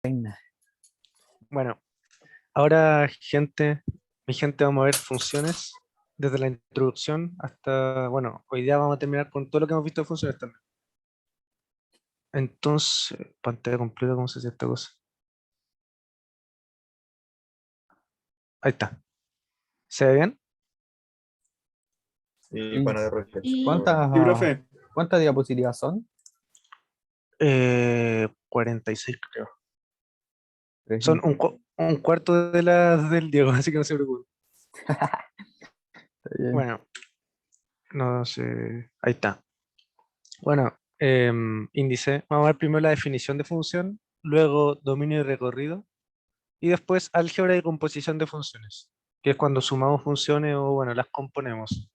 Reina. Bueno, ahora mi gente, vamos a ver funciones desde la introducción hasta, bueno, hoy día vamos a terminar con todo lo que hemos visto de funciones también. Entonces, pantalla completa, ¿cómo se hace esta cosa? Ahí está. ¿Se ve bien? Sí, Sí. para de reflejo. ¿Cuántas, Sí, profe. cuántas diapositivas son? 46 creo. Tres, Son un cuarto de las del Diego, así que no se preocupen. está bien. Bueno, no sé. Ahí está. Bueno, índice. Vamos a ver primero la definición de función, luego dominio y recorrido, y después álgebra y composición de funciones, que es cuando sumamos funciones o, bueno, las componemos.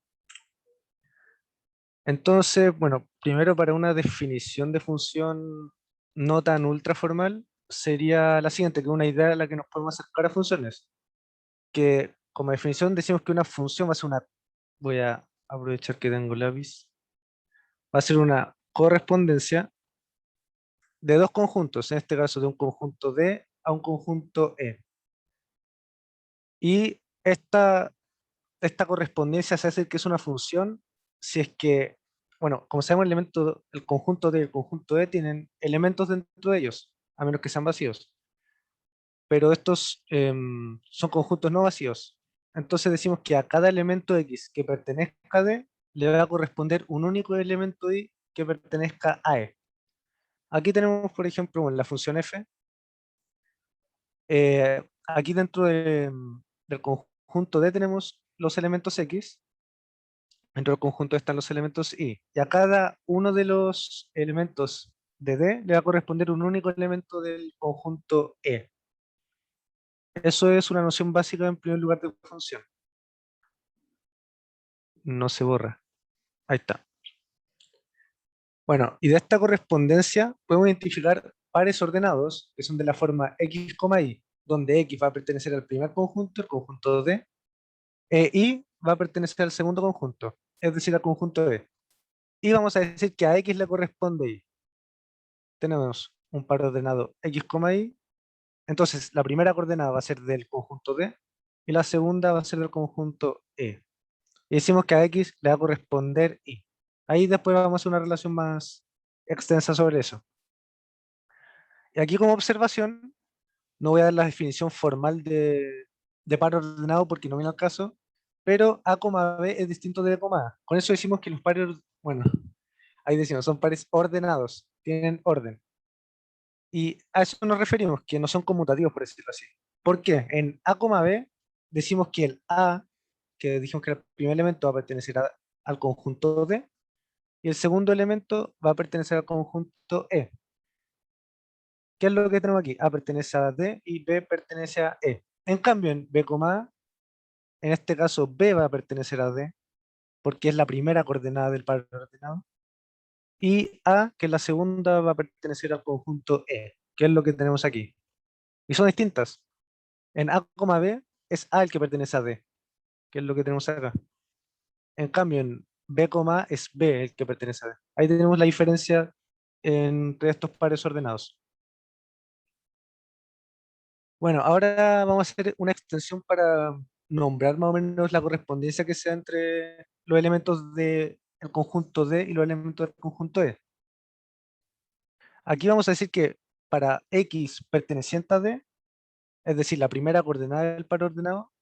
Entonces, bueno, primero para una definición de función no tan ultra formal, sería la siguiente, que es una idea a la que nos podemos acercar a funciones, que como definición decimos que una función va a ser una, voy a aprovechar que tengo lápiz, va a ser una correspondencia de dos conjuntos, en este caso de un conjunto D a un conjunto E. Y esta correspondencia se hace que es una función si es que, bueno, como sabemos, el conjunto D y el conjunto E tienen elementos dentro de ellos, a menos que sean vacíos. Pero estos son conjuntos no vacíos. Entonces decimos que a cada elemento X que pertenezca a D le va a corresponder un único elemento Y que pertenezca a E. Aquí tenemos, por ejemplo, la función f. Aquí dentro del conjunto D tenemos los elementos X. Dentro del conjunto están los elementos Y. Y a cada uno de los elementos de D le va a corresponder un único elemento del conjunto E. Eso es una noción básica en primer lugar de función. No se borra. Ahí está. Bueno, y de esta correspondencia podemos identificar pares ordenados que son de la forma X, Y, donde X va a pertenecer al primer conjunto, el conjunto D, e Y va a pertenecer al segundo conjunto, es decir, al conjunto D. Y vamos a decir que a X le corresponde Y. Tenemos un par ordenado X, Y. Entonces, la primera coordenada va a ser del conjunto D y la segunda va a ser del conjunto E. Y decimos que a X le va a corresponder Y. Ahí después vamos a hacer una relación más extensa sobre eso. Y aquí como observación, no voy a dar la definición formal de par ordenado porque no viene al caso, pero A, B es distinto de D, A. Con eso decimos que los pares, bueno, ahí decimos, son pares ordenados, tienen orden. Y a eso nos referimos, que no son conmutativos, por decirlo así. ¿Por qué? En A, B decimos que el A, que dijimos que era el primer elemento, va a pertenecer al conjunto D, y el segundo elemento va a pertenecer al conjunto E. ¿Qué es lo que tenemos aquí? A pertenece a D y B pertenece a E. En cambio, en B, A, en este caso B va a pertenecer a D, porque es la primera coordenada del par ordenado, y A, que es la segunda, va a pertenecer al conjunto E, que es lo que tenemos aquí. Y son distintas. En A, B es A el que pertenece a D, que es lo que tenemos acá. En cambio, en B, A es B el que pertenece a D. Ahí tenemos la diferencia entre estos pares ordenados. Bueno, ahora vamos a hacer una extensión para nombrar más o menos la correspondencia que sea entre los elementos del conjunto D y los elementos del conjunto E. Aquí vamos a decir que para X perteneciente a D, es decir, la primera coordenada del par ordenado,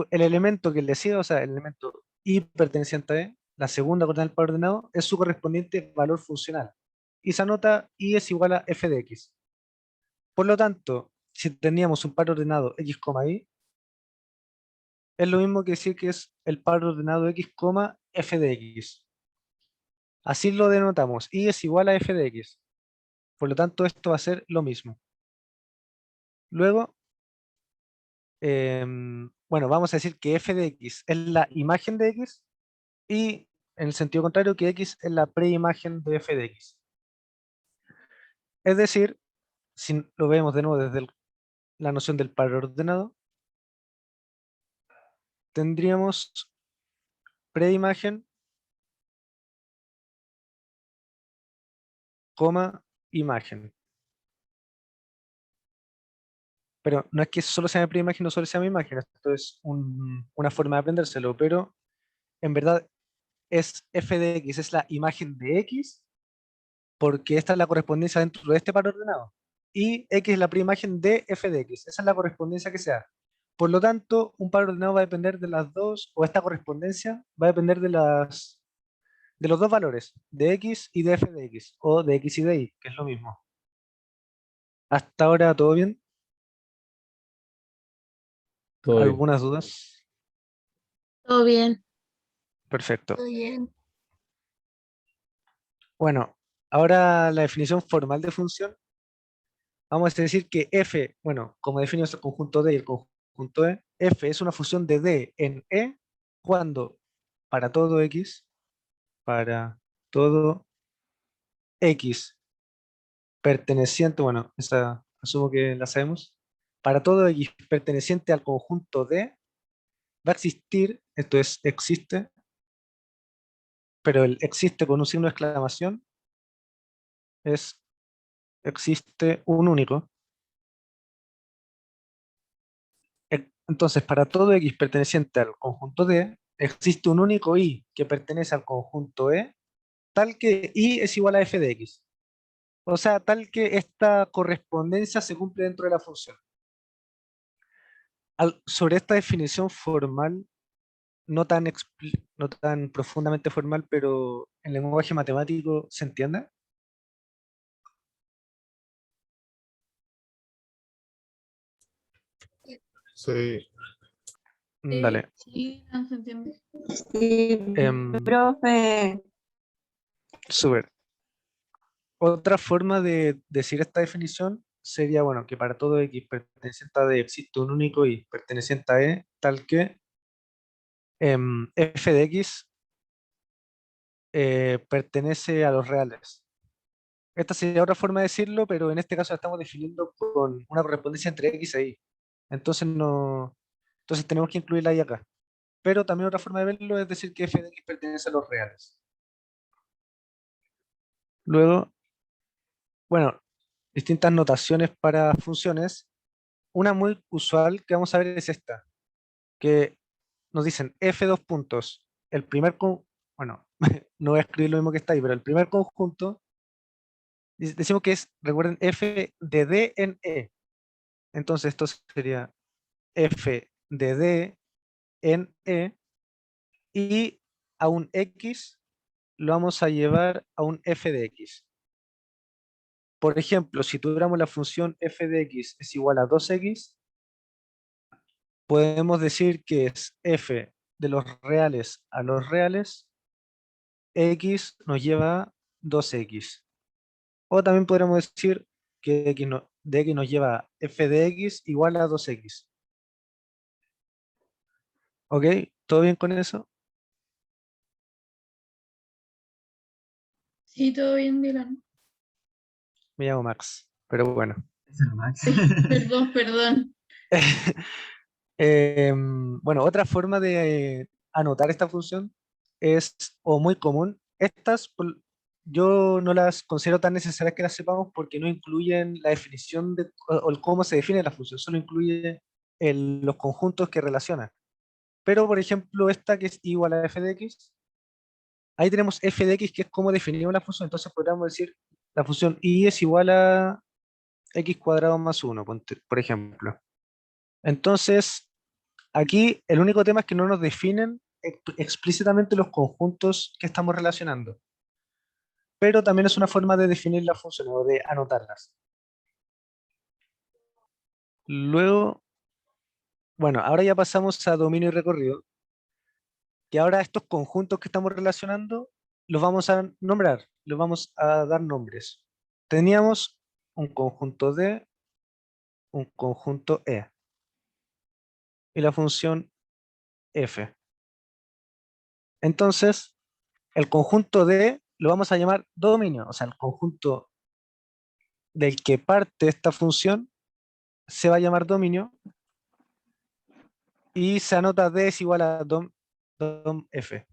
el elemento que le sigue, o sea, el elemento Y perteneciente a E, la segunda coordenada del par ordenado, es su correspondiente valor funcional. Y se anota Y es igual a f de X. Por lo tanto, si teníamos un par ordenado X, Y, es lo mismo que decir que es el par ordenado X, f de X. Así lo denotamos. Y es igual a f de X. Por lo tanto, esto va a ser lo mismo. Luego, bueno, vamos a decir que f de X es la imagen de X y en el sentido contrario que X es la preimagen de f de X. Es decir, si lo vemos de nuevo desde la noción del par ordenado, tendríamos preimagen, imagen. Pero no es que solo sea mi primera imagen, no solo sea mi imagen, esto es una forma de aprendérselo, pero en verdad es f de x, es la imagen de x, porque esta es la correspondencia dentro de este par ordenado. Y x es la primera imagen de f de x, esa es la correspondencia que se da. Por lo tanto, un par ordenado va a depender de las dos, o esta correspondencia va a depender de los dos valores, de x y de f de x, o de x y de y, que es lo mismo. Hasta ahora, ¿todo bien? Todo bien. ¿Algunas dudas? Todo bien. Perfecto. Todo bien. Bueno, ahora la definición formal de función. Vamos a decir que f, bueno, como definimos el conjunto D y el conjunto E, f es una función de D en E cuando para todo x perteneciente, bueno, esa asumo que la sabemos, para todo x perteneciente al conjunto D va a existir, esto es, existe, pero el existe con un signo de exclamación es existe un único. Entonces, para todo x perteneciente al conjunto D, existe un único y que pertenece al conjunto E, tal que y es igual a f de x. O sea, tal que esta correspondencia se cumple dentro de la función. Sobre esta definición formal, no tan profundamente formal, pero en lenguaje matemático, ¿se entiende? Sí. Dale. Sí, no se entiende. Sí, Em, profe. Súper. Otra forma de decir esta definición sería, bueno, que para todo x perteneciente a D existe un único y perteneciente a E, tal que f de x pertenece a los reales. Esta sería otra forma de decirlo, pero en este caso la estamos definiendo con una correspondencia entre x e y. Entonces no, entonces tenemos que incluirla ahí acá. Pero también otra forma de verlo es decir que f de x pertenece a los reales. Luego, bueno, distintas notaciones para funciones. Una muy usual que vamos a ver es esta, que nos dicen f dos puntos. El primer, bueno, no voy a escribir lo mismo que está ahí, pero el primer conjunto, decimos que es, recuerden, f de D en E. Entonces esto sería f de D en E y a un x lo vamos a llevar a un f de x. Por ejemplo, si tuviéramos la función f de x es igual a 2x, podemos decir que es f de los reales a los reales, x nos lleva a 2x. O también podríamos decir que de x nos lleva a f de x igual a 2x. ¿Ok? ¿Todo bien con eso? Sí, todo bien, Dylan. Me llamo Max, pero bueno. Es el Max. Perdón, perdón. Bueno, otra forma de anotar esta función es, o muy común, yo no las considero tan necesarias que las sepamos porque no incluyen la definición de, o el cómo se define la función, solo incluye los conjuntos que relaciona. Pero, por ejemplo, esta que es igual a f de x, ahí tenemos f de x que es como definimos la función, entonces podríamos decir la función y es igual a x cuadrado más 1, por ejemplo. Entonces, aquí el único tema es que no nos definen explícitamente los conjuntos que estamos relacionando, pero también es una forma de definir las funciones o de anotarlas. Luego, bueno, ahora ya pasamos a dominio y recorrido, que ahora estos conjuntos que estamos relacionando los vamos a nombrar, los vamos a dar nombres. Teníamos un conjunto D, un conjunto E y la función F. Entonces, el conjunto D lo vamos a llamar dominio, o sea, el conjunto del que parte esta función se va a llamar dominio y se anota D es igual a dom F.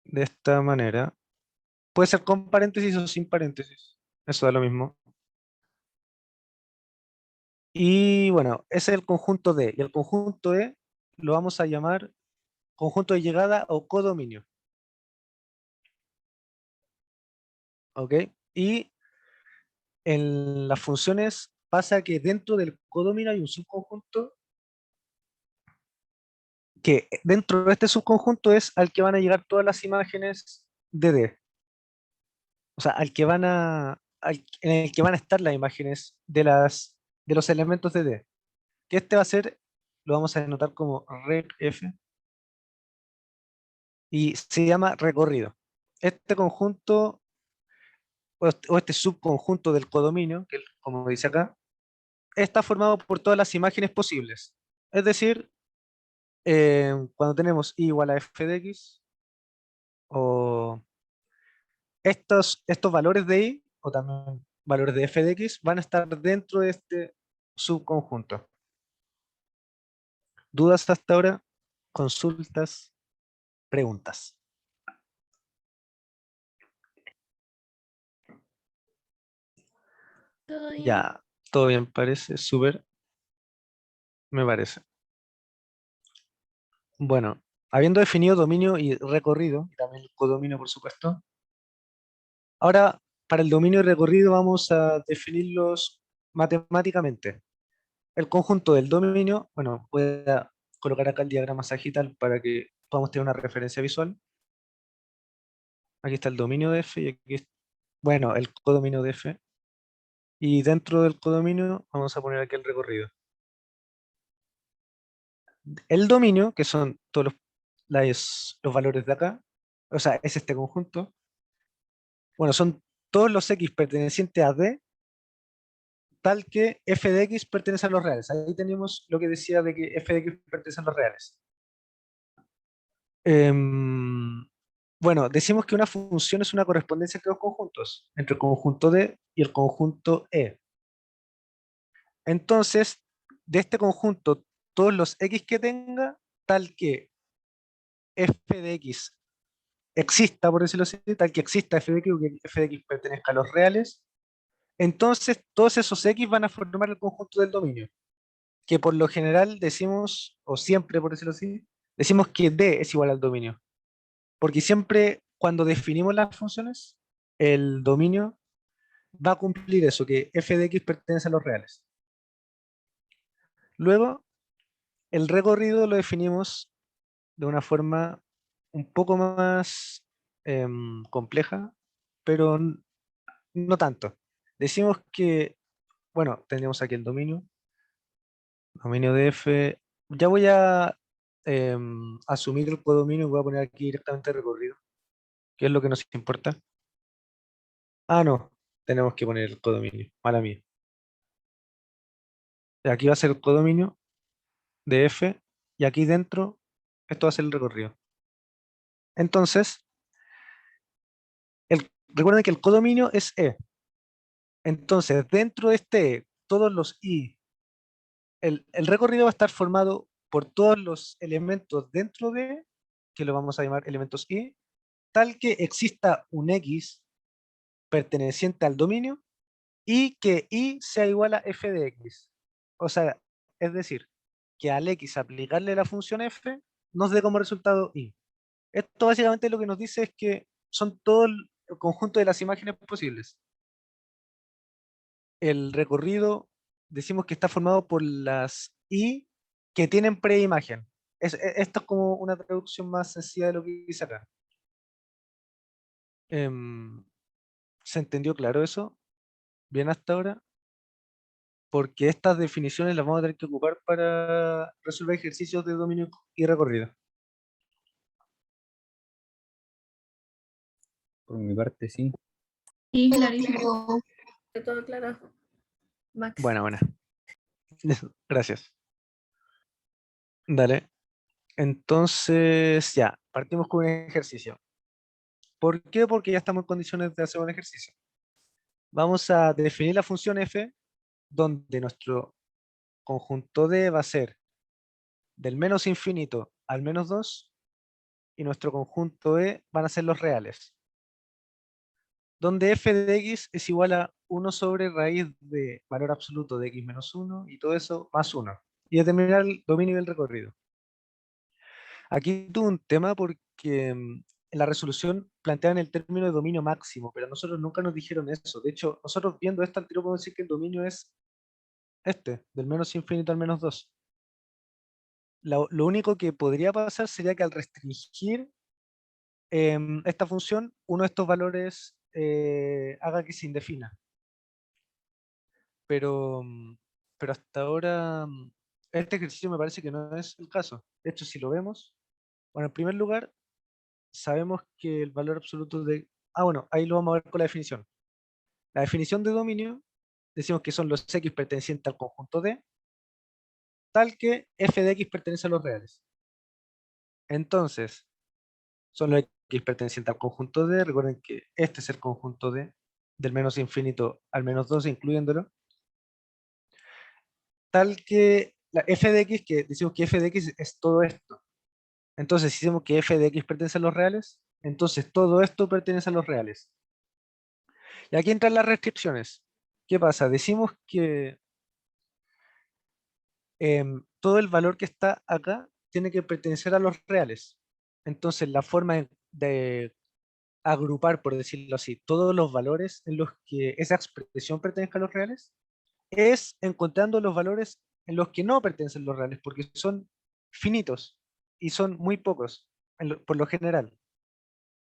De esta manera. Puede ser con paréntesis o sin paréntesis. Eso da lo mismo. Y bueno, ese es el conjunto D. Y el conjunto E lo vamos a llamar conjunto de llegada o codominio. ¿Ok? Y en las funciones pasa que dentro del codominio hay un subconjunto que dentro de este subconjunto es al que van a llegar todas las imágenes de D. O sea, en el que van a estar las imágenes de los elementos de D. Que este va a ser, lo vamos a denotar como ref y se llama recorrido. Este conjunto o este subconjunto del codominio, que como dice acá, está formado por todas las imágenes posibles. Es decir, cuando tenemos i igual a f de x, o estos valores de i, o también valores de f de x, van a estar dentro de este subconjunto. ¿Dudas hasta ahora? ¿Consultas? ¿Preguntas? Todo bien. Ya, todo bien parece, súper, me parece. Bueno, habiendo definido dominio y recorrido, y también el codominio por supuesto, ahora para el dominio y recorrido vamos a definirlos matemáticamente. El conjunto del dominio, bueno, voy a colocar acá el diagrama sagital para que podamos tener una referencia visual. Aquí está el dominio de F y aquí bueno, el codominio de F. Y dentro del codominio vamos a poner aquí el recorrido. El dominio, que son todos los valores de acá, o sea, es este conjunto. Bueno, son todos los X pertenecientes a D, tal que f de x pertenece a los reales. Ahí tenemos lo que decía de que f de x pertenece a los reales. Bueno, decimos que una función es una correspondencia entre dos conjuntos, entre el conjunto D y el conjunto E. Entonces, de este conjunto, todos los X que tenga, tal que f de x exista, por decirlo así, tal que exista f de x o que f de x pertenezca a los reales, entonces todos esos X van a formar el conjunto del dominio, que por lo general decimos, o siempre por decirlo así, decimos que D es igual al dominio. Porque siempre cuando definimos las funciones, el dominio va a cumplir eso, que f de x pertenece a los reales. Luego, el recorrido lo definimos de una forma un poco más compleja, pero no tanto. Decimos que, bueno, tenemos aquí el dominio de f. Ya voy a asumir el codominio y voy a poner aquí directamente recorrido, que es lo que nos importa. Ah, no, tenemos que poner el codominio, mala mía. Aquí va a ser el codominio de f y aquí dentro esto va a ser el recorrido. Entonces, recuerden que el codominio es E. Entonces, dentro de este E, todos los I, el recorrido va a estar formado por todos los elementos dentro de, que lo vamos a llamar elementos I, tal que exista un X perteneciente al dominio y que I sea igual a f de x. O sea, es decir, que al x aplicarle la función f nos dé como resultado I. Esto básicamente lo que nos dice es que son todo el conjunto de las imágenes posibles. El recorrido decimos que está formado por las I que tienen preimagen. Esto es como una traducción más sencilla de lo que dice acá. ¿Se entendió claro eso? ¿Bien hasta ahora? Porque estas definiciones las vamos a tener que ocupar para resolver ejercicios de dominio y recorrido. Por mi parte, sí. Sí, clarísimo. De todo claro. Max. Buena. Gracias. Dale. Entonces, ya, partimos con un ejercicio. ¿Por qué? Porque ya estamos en condiciones de hacer un ejercicio. Vamos a definir la función f, donde nuestro conjunto D va a ser del menos infinito al menos 2, y nuestro conjunto E van a ser los reales. donde f de x es igual a 1 sobre raíz de valor absoluto de x menos 1 y todo eso más 1. Y determinar el dominio del recorrido. Aquí tuve un tema porque en la resolución plantean el término de dominio máximo, pero a nosotros nunca nos dijeron eso. De hecho, nosotros viendo esto al tiro podemos decir que el dominio es este, del menos infinito al menos 2. Lo único que podría pasar sería que al restringir esta función, uno de estos valores haga que se indefina. Pero, pero hasta ahora este ejercicio me parece que no es el caso. De hecho, si lo vemos, bueno, en primer lugar, sabemos que el valor absoluto de... Ah, bueno, ahí lo vamos a ver con la definición. La definición de dominio, decimos que son los x pertenecientes al conjunto D, tal que f de x pertenece a los reales. Entonces, son los x pertenecientes al conjunto D, recuerden que este es el conjunto D, del menos infinito al menos 2, incluyéndolo, tal que la f de x, que decimos que f de x es todo esto. Entonces, si decimos que f de x pertenece a los reales, entonces todo esto pertenece a los reales. Y aquí entran las restricciones. ¿Qué pasa? Decimos que todo el valor que está acá tiene que pertenecer a los reales. Entonces, la forma de agrupar, por decirlo así, todos los valores en los que esa expresión pertenezca a los reales es encontrando los valores en los que no pertenecen los reales, porque son finitos y son muy pocos por lo general.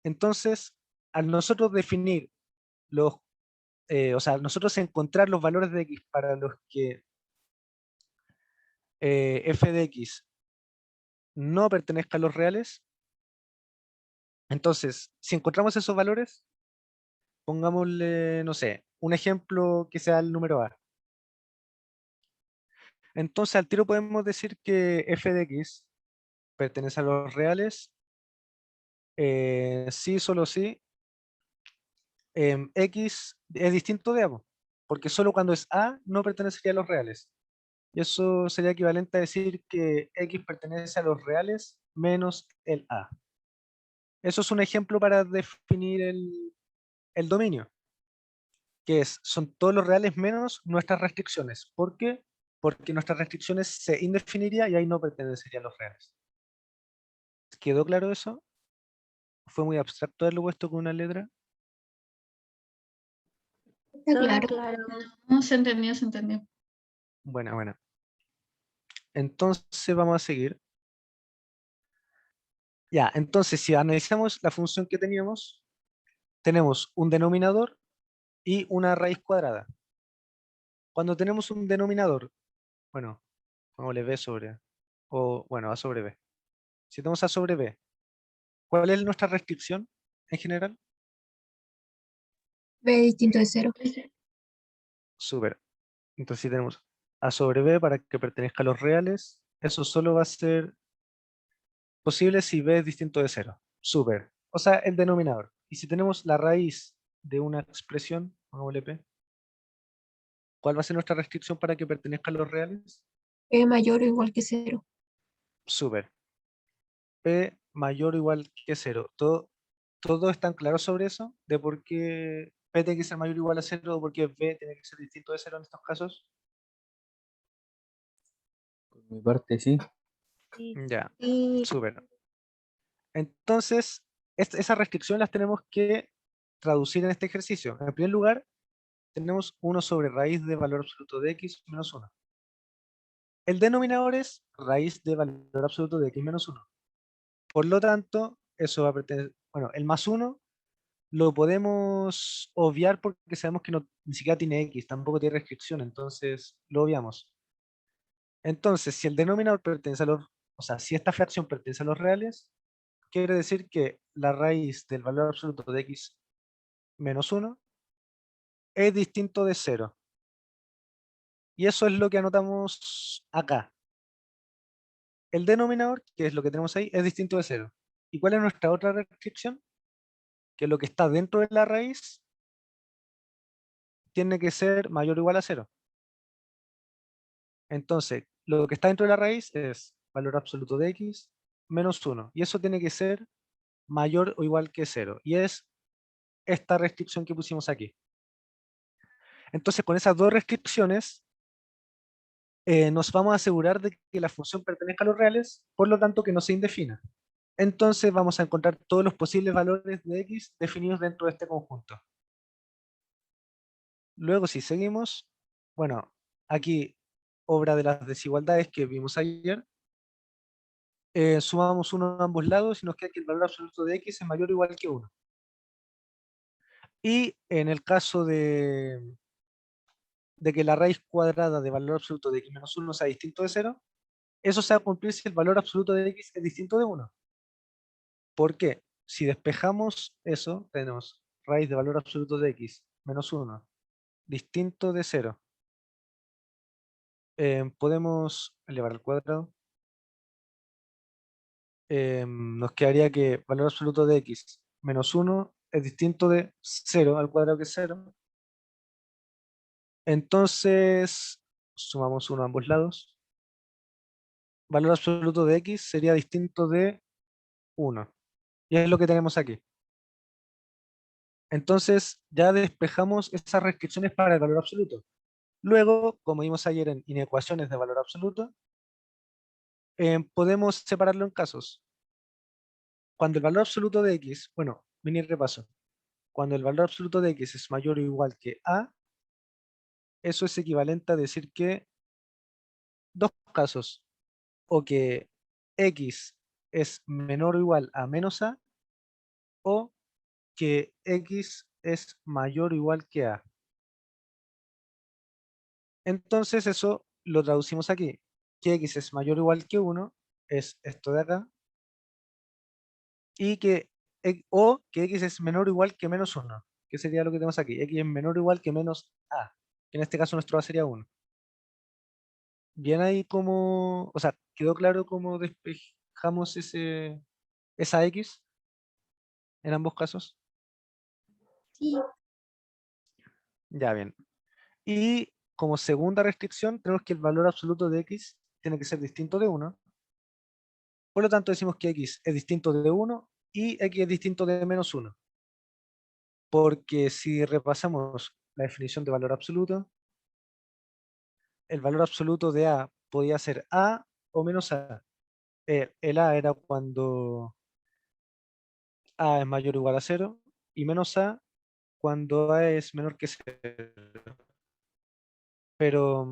Entonces, al nosotros definir los, o sea, al nosotros encontrar los valores de x para los que f de x no pertenezca a los reales, entonces, si encontramos esos valores, pongámosle, no sé, un ejemplo que sea el número a. Entonces, al tiro podemos decir que f de x pertenece a los reales, sí, solo sí, x es distinto de a, porque solo cuando es a no pertenecería a los reales. Y eso sería equivalente a decir que x pertenece a los reales menos el a. Eso es un ejemplo para definir el dominio, que son todos los reales menos nuestras restricciones. ¿Por qué? Porque nuestras restricciones se indefiniría y ahí no pertenecerían los reales. ¿Quedó claro eso? ¿Fue muy abstracto haberlo puesto con una letra? Está Todo claro. claro. No, se entendió, se entendió. Buena, buena. Entonces vamos a seguir. Ya, entonces si analizamos la función que teníamos, tenemos un denominador y una raíz cuadrada. Cuando tenemos un denominador, bueno, pongámosle b sobre, o bueno, a sobre b. Si tenemos a sobre b, ¿cuál es nuestra restricción en general? B distinto de 0. Súper. Entonces si tenemos a sobre b para que pertenezca a los reales, eso solo va a ser posible si b es distinto de 0. Súper. O sea, el denominador. Y si tenemos la raíz de una expresión, pongámosle p, ¿cuál va a ser nuestra restricción para que pertenezca a los reales? B mayor o igual que 0. Súper. P mayor o igual que 0. ¿Todo están claros sobre eso? ¿De por qué P tiene que ser mayor o igual a 0 o por qué B tiene que ser distinto de 0 en estos casos? Por mi parte, sí. Ya, Y súper. Entonces, esas restricciones las tenemos que traducir en este ejercicio. En primer lugar, tenemos 1 sobre raíz de valor absoluto de x menos 1. El denominador es raíz de valor absoluto de x menos 1. Por lo tanto, eso va a pertenecer, bueno, el más 1 lo podemos obviar porque sabemos que ni siquiera tiene x, tampoco tiene restricción, entonces lo obviamos. Entonces, si el denominador pertenece a los, o sea, si esta fracción pertenece a los reales, quiere decir que la raíz del valor absoluto de x menos 1 es distinto de 0. Y eso es lo que anotamos acá. El denominador, que es lo que tenemos ahí, es distinto de 0. ¿Y cuál es nuestra otra restricción? Que lo que está dentro de la raíz tiene que ser mayor o igual a 0. Entonces, lo que está dentro de la raíz es valor absoluto de x menos 1. Y eso tiene que ser mayor o igual que 0. Y es esta restricción que pusimos aquí. Entonces, con esas dos restricciones, nos vamos a asegurar de que la función pertenezca a los reales, por lo tanto que no se indefina. Entonces vamos a encontrar todos los posibles valores de x definidos dentro de este conjunto. Luego, si seguimos, bueno, aquí, obra de las desigualdades que vimos ayer, sumamos 1 a ambos lados y nos queda que el valor absoluto de x es mayor o igual que 1. Y en el caso de que la raíz cuadrada de valor absoluto de x menos 1 sea distinto de 0, eso se va a cumplir si el valor absoluto de x es distinto de 1. ¿Por qué? Si despejamos eso, tenemos raíz de valor absoluto de x menos 1 distinto de 0. Podemos elevar al cuadrado. Nos quedaría que valor absoluto de x menos 1 es distinto de 0 al cuadrado, que es 0. Entonces, sumamos 1 a ambos lados. Valor absoluto de x sería distinto de 1. Y es lo que tenemos aquí. Entonces, ya despejamos esas restricciones para el valor absoluto. Luego, como vimos ayer en inecuaciones de valor absoluto, podemos separarlo en casos. Cuando el valor absoluto de x, bueno, mini repaso. Cuando el valor absoluto de x es mayor o igual que a, eso es equivalente a decir que dos casos, o que x es menor o igual a menos a, o que x es mayor o igual que a. Entonces eso lo traducimos aquí, que x es mayor o igual que 1, es esto de acá, y que, o que x es menor o igual que menos 1, que sería lo que tenemos aquí, x es menor o igual que menos a, que en este caso nuestro a sería 1. Bien ahí como, o sea, quedó claro cómo despejamos esa x en ambos casos. Sí. Ya, bien. Y como segunda restricción tenemos que el valor absoluto de x tiene que ser distinto de 1. Por lo tanto decimos que x es distinto de 1 y x es distinto de menos 1. Porque si repasamos la definición de valor absoluto, el valor absoluto de a podía ser a o menos a. El a era cuando a es mayor o igual a 0 y menos a cuando a es menor que 0. Pero,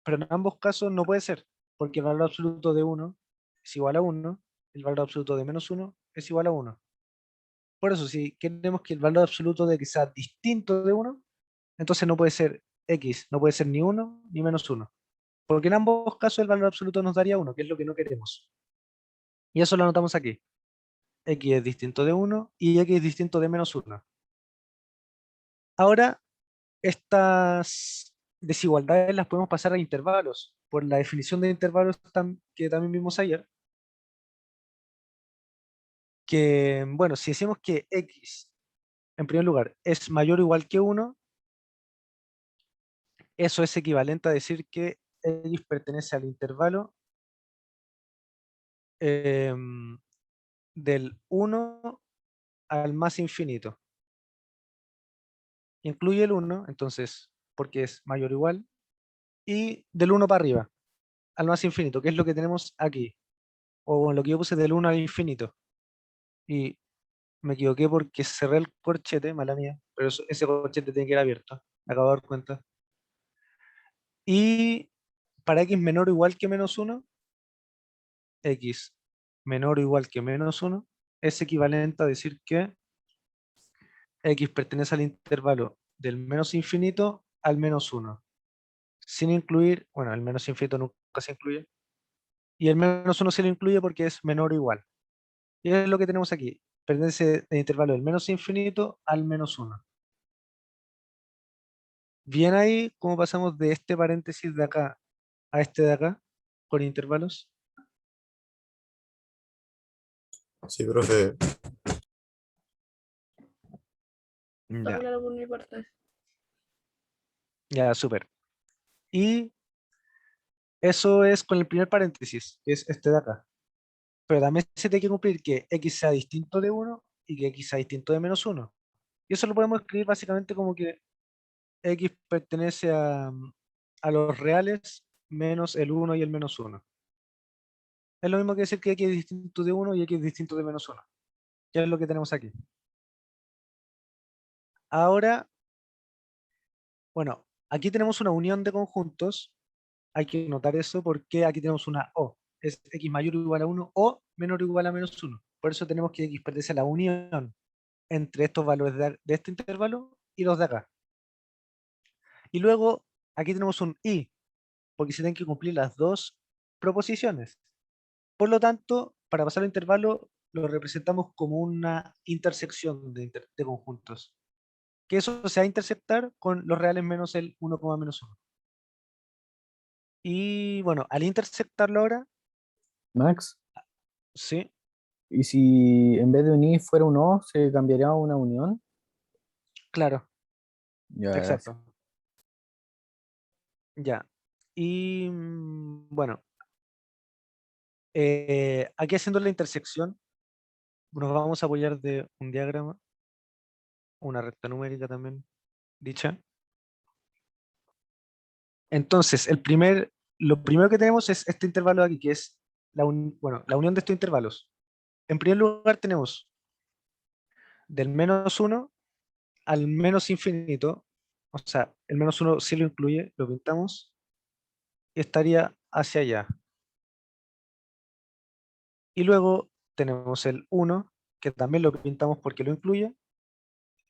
pero en ambos casos no puede ser, porque el valor absoluto de 1 es igual a 1, el valor absoluto de menos 1 es igual a 1. Por eso, si queremos que el valor absoluto de x sea distinto de 1, entonces no puede ser x, no puede ser ni 1 ni menos 1. Porque en ambos casos el valor absoluto nos daría 1, que es lo que no queremos. Y eso lo anotamos aquí. X es distinto de 1 y x es distinto de menos 1. Ahora, estas desigualdades las podemos pasar a intervalos, por la definición de intervalos que también vimos ayer. Que, bueno, si decimos que x, en primer lugar, es mayor o igual que 1, eso es equivalente a decir que x pertenece al intervalo del 1 al más infinito. Incluye el 1, entonces, porque es mayor o igual, y del 1 para arriba, al más infinito, que es lo que tenemos aquí, o lo que yo puse del 1 al infinito. Y me equivoqué porque cerré el corchete, mala mía, pero ese corchete tiene que ir abierto, me acabo de dar cuenta. Y para x menor o igual que menos 1, x menor o igual que menos 1, es equivalente a decir que x pertenece al intervalo del menos infinito al menos 1, sin incluir, bueno, el menos infinito nunca se incluye, y el menos 1 se lo incluye porque es menor o igual. Y es lo que tenemos aquí, pertenece del intervalo del menos infinito al menos 1. Bien ahí, ¿cómo pasamos de este paréntesis de acá a este de acá, con intervalos? Sí, profe. Todo Ya, claro por mi parte. ya, súper. Y eso es con el primer paréntesis, que es este de acá. Pero también se tiene que cumplir que x sea distinto de 1 y que x sea distinto de menos 1. Y eso lo podemos escribir básicamente como que x pertenece a los reales menos el 1 y el menos 1. Es lo mismo que decir que x es distinto de 1 y x es distinto de menos 1. Que es lo que tenemos aquí. Ahora, bueno, aquí tenemos una unión de conjuntos. Hay que notar eso porque aquí tenemos una O. Es x mayor o igual a 1 o menor o igual a menos 1. Por eso tenemos que x pertenece a la unión entre estos valores de este intervalo y los de acá. Y luego aquí tenemos un y, porque se tienen que cumplir las dos proposiciones. Por lo tanto, para pasar al intervalo, lo representamos como una intersección de conjuntos. Que eso se va a intersectar con los reales menos el 1, menos 1. Y bueno, al intersectarlo ahora, Max, sí, ¿y si en vez de un i fuera un o, se cambiaría a una unión? claro, Ya, gracias. exacto. Ya. Y bueno, aquí haciendo la intersección, nos vamos a apoyar de un diagrama, una recta numérica también dicha. Entonces, lo primero que tenemos es este intervalo de aquí, que es la unión de estos intervalos. En primer lugar tenemos del menos 1 al menos infinito, o sea, el menos 1 sí lo incluye, lo pintamos, y estaría hacia allá. Y luego tenemos el 1, que también lo pintamos porque lo incluye,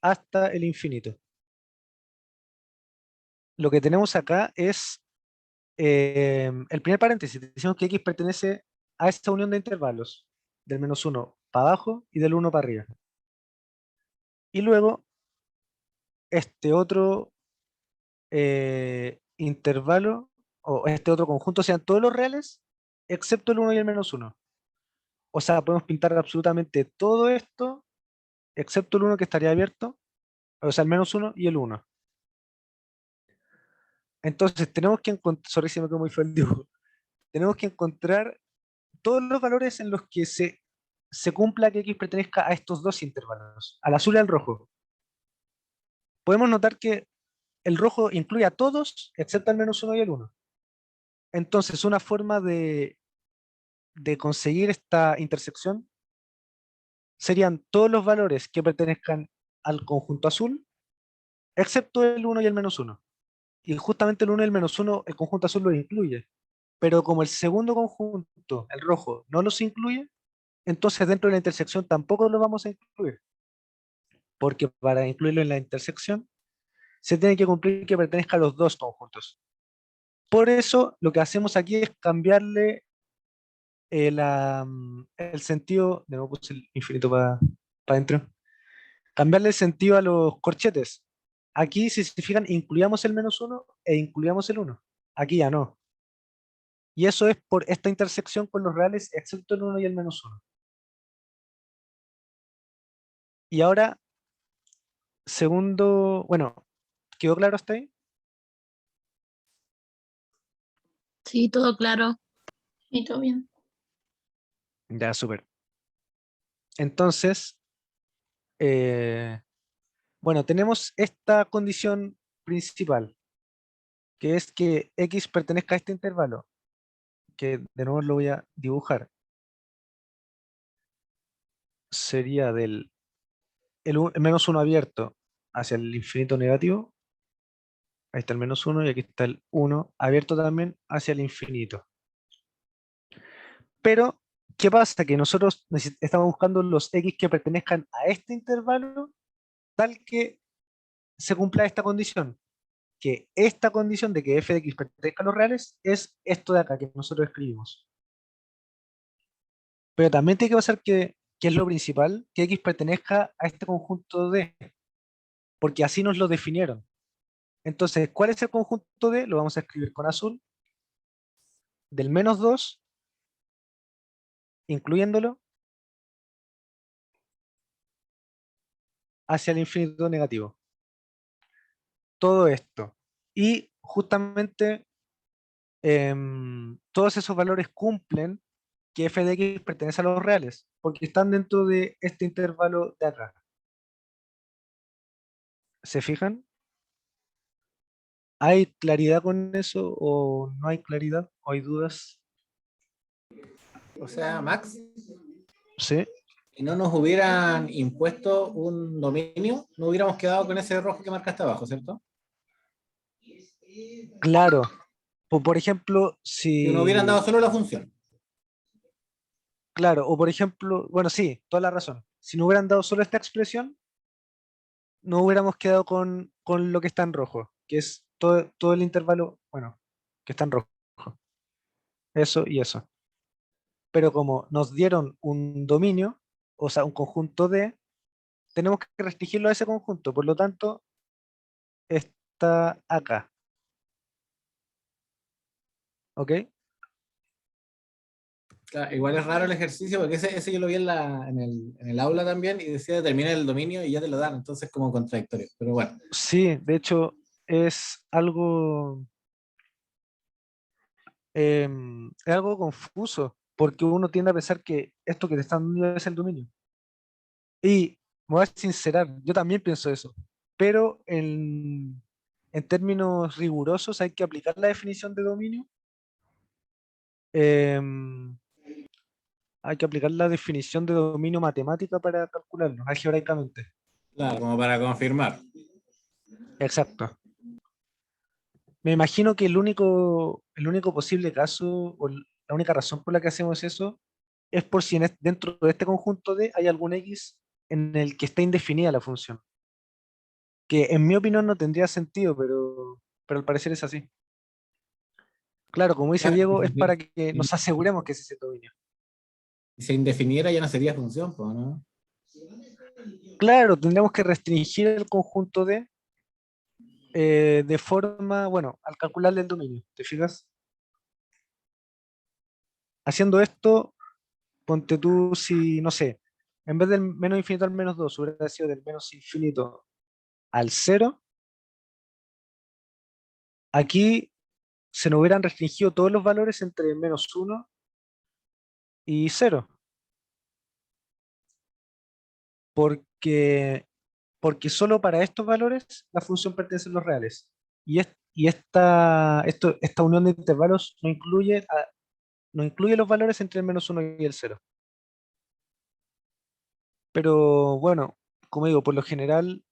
hasta el infinito. Lo que tenemos acá es el primer paréntesis. Decimos que x pertenece a esta unión de intervalos, del menos 1 para abajo y del 1 para arriba. Y luego este otro intervalo, o este otro conjunto, sean todos los reales, excepto el 1 y el menos 1. O sea, podemos pintar absolutamente todo esto, excepto el 1 que estaría abierto, o sea, el menos 1 y el 1. Entonces tenemos que encontrar, sorry si me quedo muy feo el dibujo, tenemos que encontrar todos los valores en los que se cumpla que x pertenezca a estos dos intervalos, al azul y al rojo. Podemos notar que el rojo incluye a todos, excepto al menos 1 y el 1. Entonces, una forma de conseguir esta intersección serían todos los valores que pertenezcan al conjunto azul, excepto el 1 y el menos 1. Y justamente el 1 y el menos 1, el conjunto azul los incluye. Pero como el segundo conjunto, el rojo, no los incluye, entonces dentro de la intersección tampoco los vamos a incluir. Porque para incluirlo en la intersección, se tiene que cumplir que pertenezca a los dos conjuntos. Por eso, lo que hacemos aquí es cambiarle el sentido, de nuevo puse el infinito para adentro, cambiarle el sentido a los corchetes. Aquí, si se fijan, incluíamos el menos 1 e incluíamos el 1. Aquí ya no. Y eso es por esta intersección con los reales, excepto el 1 y el menos 1. Y ahora, segundo, bueno, ¿quedó claro hasta ahí? Sí, todo claro. Y todo bien. Ya, súper. Entonces, eh, bueno, tenemos esta condición principal, que es que x pertenezca a este intervalo, que de nuevo lo voy a dibujar. Sería el menos 1 abierto hacia el infinito negativo. Ahí está el menos 1 y aquí está el 1 abierto también hacia el infinito. Pero, ¿qué pasa? Que nosotros estamos buscando los x que pertenezcan a este intervalo tal que se cumpla esta condición. Que esta condición de que f de x pertenezca a los reales es esto de acá que nosotros escribimos. Pero también tiene que pasar que es lo principal, que x pertenezca a este conjunto D, porque así nos lo definieron. Entonces, ¿cuál es el conjunto D? Lo vamos a escribir con azul, del menos 2, incluyéndolo, hacia el infinito negativo. Todo esto. Y justamente todos esos valores cumplen que f de x pertenece a los reales, porque están dentro de este intervalo de acá. ¿Se fijan? ¿Hay claridad con eso o no hay claridad? ¿O hay dudas? O sea, Max, ¿Sí? si no nos hubieran impuesto un dominio, no hubiéramos quedado con ese rojo que marcaste abajo, ¿cierto? Claro. Por ejemplo, Si nos hubieran dado solo la función. Claro, o por ejemplo, bueno, sí, toda la razón. Si no hubieran dado solo esta expresión, no hubiéramos quedado con lo que está en rojo, que es todo el intervalo, bueno, que está en rojo. Eso y eso. Pero como nos dieron un dominio, o sea, un conjunto de, tenemos que restringirlo a ese conjunto, por lo tanto, está acá. ¿Ok? Claro, igual es raro el ejercicio, porque ese yo lo vi en el aula también y decía determina el dominio y ya te lo dan, entonces como contradictorio. Pero bueno, Sí, de hecho, es algo confuso, porque uno tiende a pensar que esto que te están dando es el dominio. Y me voy a sincerar, yo también pienso eso, pero en términos rigurosos hay que aplicar la definición de dominio. em, Hay que aplicar la definición de dominio matemática para calcularlo algebraicamente. claro, como para confirmar. Exacto. Me imagino que el único posible caso, o la única razón por la que hacemos eso, es por si dentro de este conjunto D hay algún X en el que está indefinida la función. Que en mi opinión no tendría sentido, pero al parecer es así. Claro, como dice Claro, Diego, es para que nos aseguremos que es ese dominio. si se indefiniera ya no sería función, pues, ¿no? Claro, tendríamos que restringir el conjunto D de forma, bueno, al calcularle el dominio, ¿te fijas? Haciendo esto, ponte tú si, no sé, en vez del menos infinito al menos 2 hubiera sido del menos infinito al cero, aquí se nos hubieran restringido todos los valores entre menos uno y cero, porque solo para estos valores la función pertenece a los reales. Esta unión de intervalos no incluye los valores entre el menos uno y el cero. Pero bueno, como digo, por lo general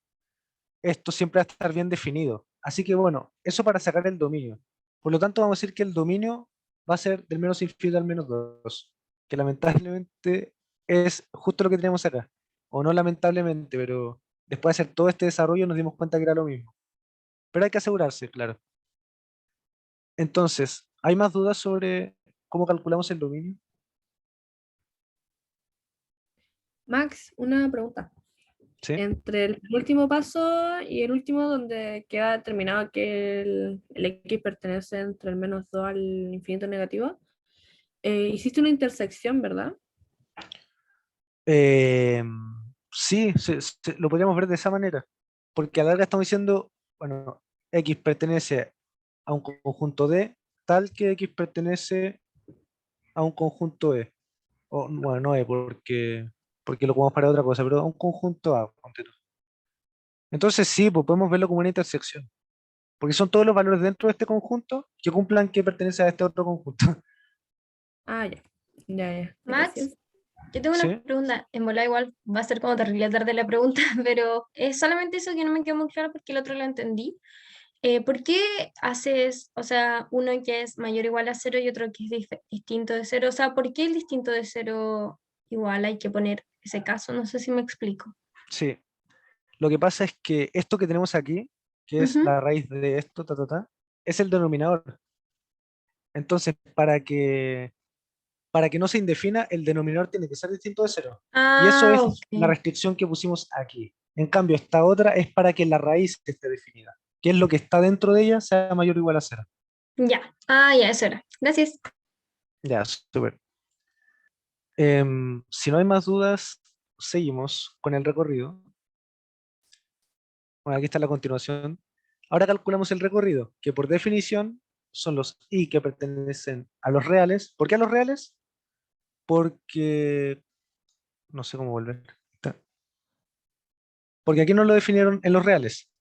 esto siempre va a estar bien definido. Así que bueno, eso para sacar el dominio. Por lo tanto, vamos a decir que el dominio va a ser del menos infinito al menos 2, que lamentablemente es justo lo que tenemos acá. O no lamentablemente, pero después de hacer todo este desarrollo nos dimos cuenta que era lo mismo. Pero hay que asegurarse, claro. Entonces, ¿hay más dudas sobre cómo calculamos el dominio? Max, una pregunta. ¿Sí? Entre el último paso y el último, donde queda determinado que el X pertenece entre el menos 2 al infinito negativo, hiciste una intersección, ¿verdad? Eh, sí, lo podríamos ver de esa manera. Porque a la larga estamos diciendo, bueno, X pertenece a un conjunto D, tal que X pertenece a un conjunto E. O, bueno, no E, porque lo podemos para otra cosa, pero a un conjunto A. Ponte tú. Entonces sí, pues podemos verlo como una intersección. Porque son todos los valores dentro de este conjunto que cumplan que pertenece a este otro conjunto. Ah, ya. Ya, ya. Max, Gracias. yo tengo una ¿Sí? pregunta. En bola igual va a ser como terrible tarde la pregunta, pero es solamente eso que no me quedó muy claro porque el otro lo entendí. ¿Por qué haces, o sea, uno que es mayor o igual a cero y otro que es distinto de cero? O sea, ¿por qué el distinto de cero igual hay que poner ese caso? No sé si me explico. Sí. Lo que pasa es que esto que tenemos aquí, que es Ujú. la raíz de esto, es el denominador. Entonces, para que no se indefina, el denominador tiene que ser distinto de cero. Y eso Ah, es la ok. restricción que pusimos aquí. En cambio, esta otra es para que la raíz esté definida, que es lo que está dentro de ella sea mayor o igual a cero. Ya. Ah, ya, eso era. Gracias. Ya, súper. Si no hay más dudas, seguimos con el recorrido. Bueno, aquí está la continuación. Ahora calculamos el recorrido, que por definición son los i que pertenecen a los reales. ¿Por qué a los reales? Porque no sé cómo volver. Porque aquí no lo definieron en los reales.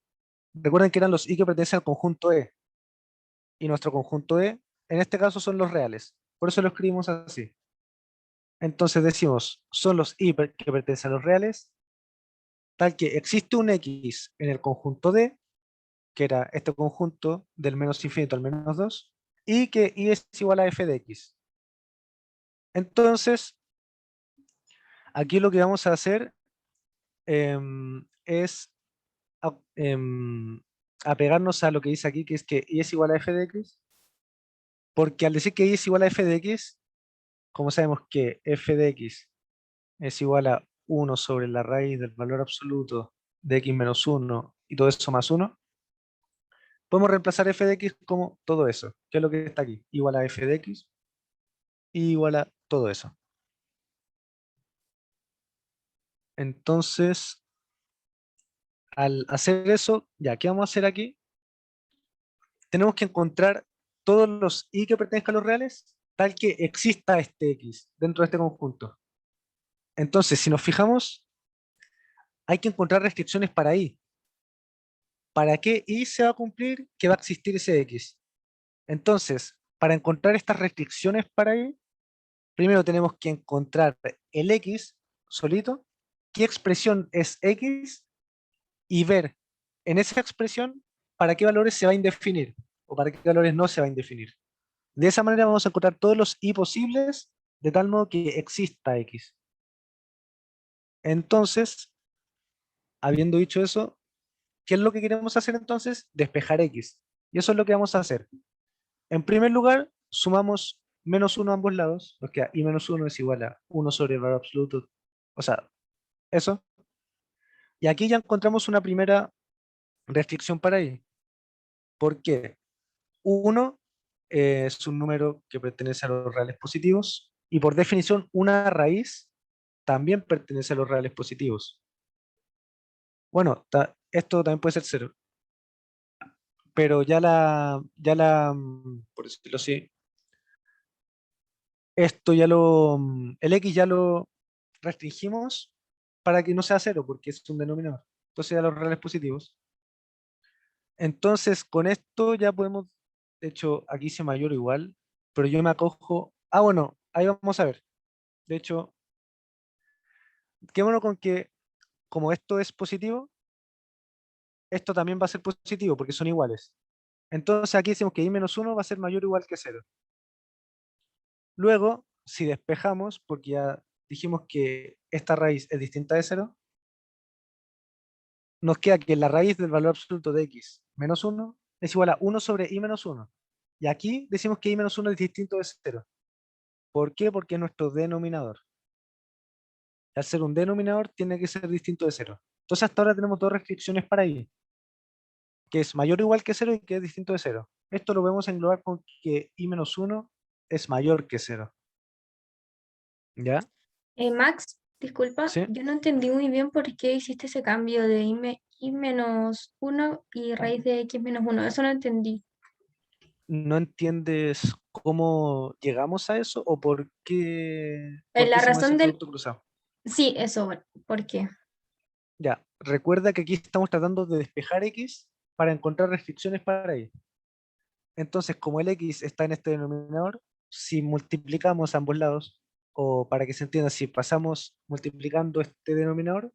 Recuerden que eran los i que pertenecen al conjunto E. Y nuestro conjunto E, en este caso, son los reales. Por eso lo escribimos así. Entonces decimos, son los i que pertenecen a los reales, tal que existe un x en el conjunto D, que era este conjunto del menos infinito al menos 2, y que i es igual a f de x. Entonces, aquí lo que vamos a hacer es apegarnos a lo que dice aquí, que es que i es igual a f de x, porque al decir que i es igual a f de x, como sabemos que f de x es igual a 1 sobre la raíz del valor absoluto de x menos 1 y todo eso más 1, podemos reemplazar f de x como todo eso, que es lo que está aquí, igual a f de x, igual a todo eso. Entonces, al hacer eso, ya, ¿qué vamos a hacer aquí? Tenemos que encontrar todos los i que pertenezcan a los reales, tal que exista este x dentro de este conjunto. Entonces, si nos fijamos, hay que encontrar restricciones para i. ¿Para qué i se va a cumplir que va a existir ese x? Entonces, para encontrar estas restricciones para i, primero tenemos que encontrar el x solito, qué expresión es x, y ver en esa expresión para qué valores se va a indefinir o para qué valores no se va a indefinir. De esa manera vamos a encontrar todos los i posibles de tal modo que exista x. Entonces, habiendo dicho eso, ¿qué es lo que queremos hacer entonces? Despejar x. Y eso es lo que vamos a hacer. En primer lugar, sumamos menos 1 a ambos lados. Nos queda i menos 1 es igual a 1 sobre el valor absoluto. O sea, eso. Y aquí ya encontramos una primera restricción para i. ¿Por qué? 1 es un número que pertenece a los reales positivos. Y por definición, una raíz también pertenece a los reales positivos. Bueno, esto también puede ser 0. Pero por decirlo así, esto el x ya lo restringimos para que no sea 0, porque es un denominador. Entonces ya los reales positivos. Entonces con esto ya podemos, de hecho aquí dice mayor o igual, pero yo me acojo, bueno, ahí vamos a ver. De hecho, qué bueno con que como esto es positivo, esto también va a ser positivo porque son iguales. Entonces aquí decimos que i menos 1 va a ser mayor o igual que 0. Luego, si despejamos, porque ya dijimos que esta raíz es distinta de 0, nos queda que la raíz del valor absoluto de x menos 1 es igual a 1 sobre i menos 1. Y aquí decimos que i menos 1 es distinto de 0. ¿Por qué? Porque es nuestro denominador. Al ser un denominador, tiene que ser distinto de 0. Entonces hasta ahora tenemos dos restricciones para i, que es mayor o igual que 0 y que es distinto de 0. Esto lo podemos englobar con que i menos 1 es mayor que 0. ¿Ya? Max, disculpa, ¿Sí? yo no entendí muy bien por qué hiciste ese cambio de i menos 1 y raíz de x menos 1. Eso no entendí. ¿No entiendes cómo llegamos a eso o por qué La hicimos ese razón del... producto cruzado? Sí, eso, bueno, ¿por qué? Ya, recuerda que aquí estamos tratando de despejar x para encontrar restricciones para y. Entonces, como el x está en este denominador, si multiplicamos ambos lados, o para que se entienda, si pasamos multiplicando este denominador,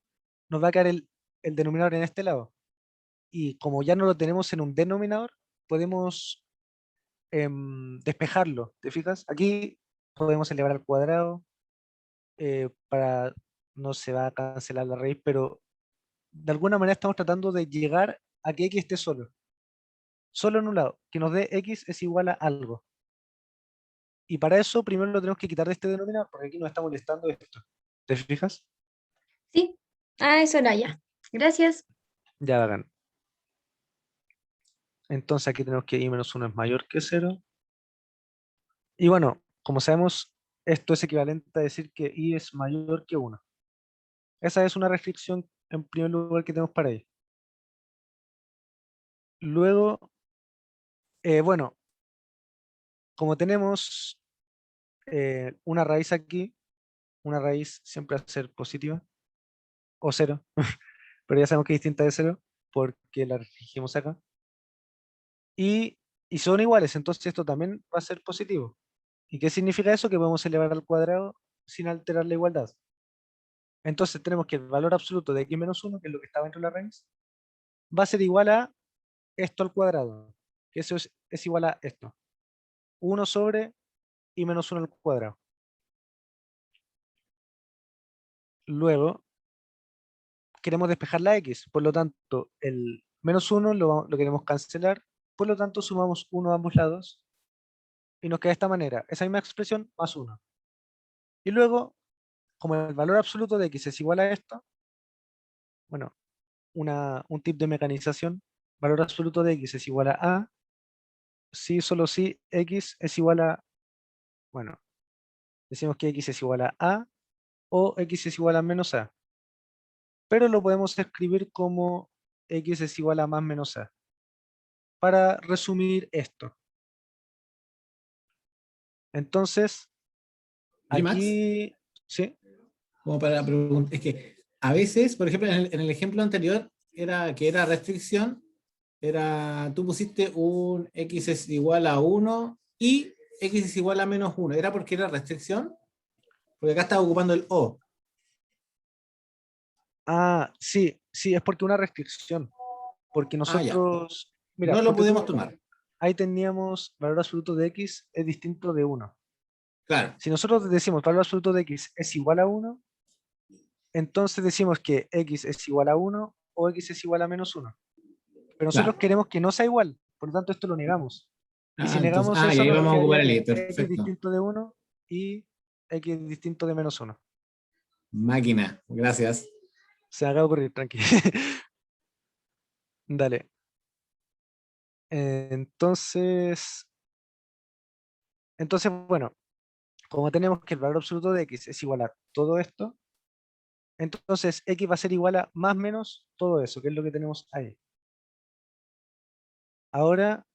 nos va a quedar el denominador en este lado. Y como ya no lo tenemos en un denominador, podemos despejarlo, ¿te fijas? Aquí podemos elevar al cuadrado, para no se va a cancelar la raíz, pero de alguna manera estamos tratando de llegar a que x esté solo en un lado, que nos dé x es igual a algo. Y para eso primero lo tenemos que quitar de este denominador, porque aquí nos está molestando esto. ¿Te fijas? Sí, eso era ya. Gracias. Ya hagan. Entonces aquí tenemos que i menos 1 es mayor que 0. Y bueno, como sabemos, esto es equivalente a decir que i es mayor que 1. Esa es una restricción en primer lugar que tenemos para i. Luego, bueno, como tenemos una raíz aquí, una raíz siempre va a ser positiva o 0, pero ya sabemos que es distinta de 0. porque la restringimos acá. Y son iguales, entonces esto también va a ser positivo. ¿Y qué significa eso? Que podemos elevar al cuadrado sin alterar la igualdad. Entonces tenemos que el valor absoluto de x menos 1, que es lo que estaba dentro de la raíz, va a ser igual a esto al cuadrado, que eso es igual a esto. 1 sobre y menos 1 al cuadrado. Luego, queremos despejar la x, por lo tanto, el menos 1 lo queremos cancelar, por lo tanto sumamos 1 a ambos lados, y nos queda de esta manera, esa misma expresión más 1. Y luego, como el valor absoluto de x es igual a esto, bueno, un tip de mecanización, valor absoluto de x es igual a, si solo si x es igual a, bueno, decimos que x es igual a o x es igual a menos a. Pero lo podemos escribir como x es igual a más menos a. Para resumir esto. Entonces, Oye, Max, aquí, ¿sí? como para preguntar, es que a veces, por ejemplo, en el ejemplo anterior, era que era restricción, tú pusiste un x es igual a 1 y x es igual a menos 1. ¿Era porque era restricción? Porque acá estaba ocupando el o. Ah, sí, es porque una restricción. Porque Ah, ya. nosotros, mira, No lo ponte pudimos tú, tomar. ahí teníamos valor absoluto de x es distinto de 1. Claro. Si nosotros decimos valor absoluto de x es igual a 1, entonces decimos que x es igual a 1 o x es igual a menos 1. Pero nosotros Claro. queremos que no sea igual, por lo tanto esto lo negamos. Y si Entonces, negamos y eso ahí nos vamos a ocupar quedaría el i. que x Perfecto. distinto de 1 y x distinto de menos 1. Máquina. Gracias. Se me acaba de ocurrir, tranqui. Dale. Entonces, bueno, como tenemos que el valor absoluto de x es igual a todo esto, entonces x va a ser igual a más menos todo eso, que es lo que tenemos ahí. Ahora,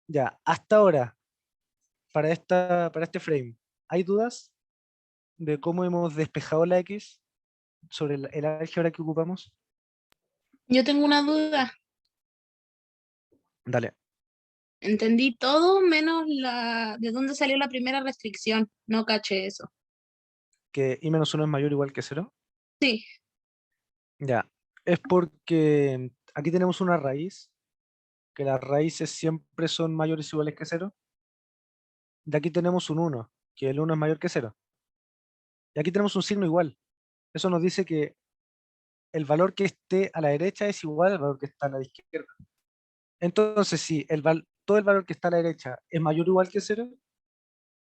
ya, hasta ahora, para este frame, ¿hay dudas de cómo hemos despejado la x sobre el álgebra que ocupamos? Yo tengo una duda. Dale. Entendí todo menos de dónde salió la primera restricción. No caché eso. Que i menos 1 es mayor o igual que 0. Sí, Ya, es porque aquí tenemos una raíz, que las raíces siempre son mayores o iguales que 0. De aquí tenemos un 1, que el 1 es mayor que 0. Y aquí tenemos un signo igual. Eso nos dice que el valor que esté a la derecha es igual al valor que está a la izquierda. Entonces, si todo el valor que está a la derecha es mayor o igual que 0,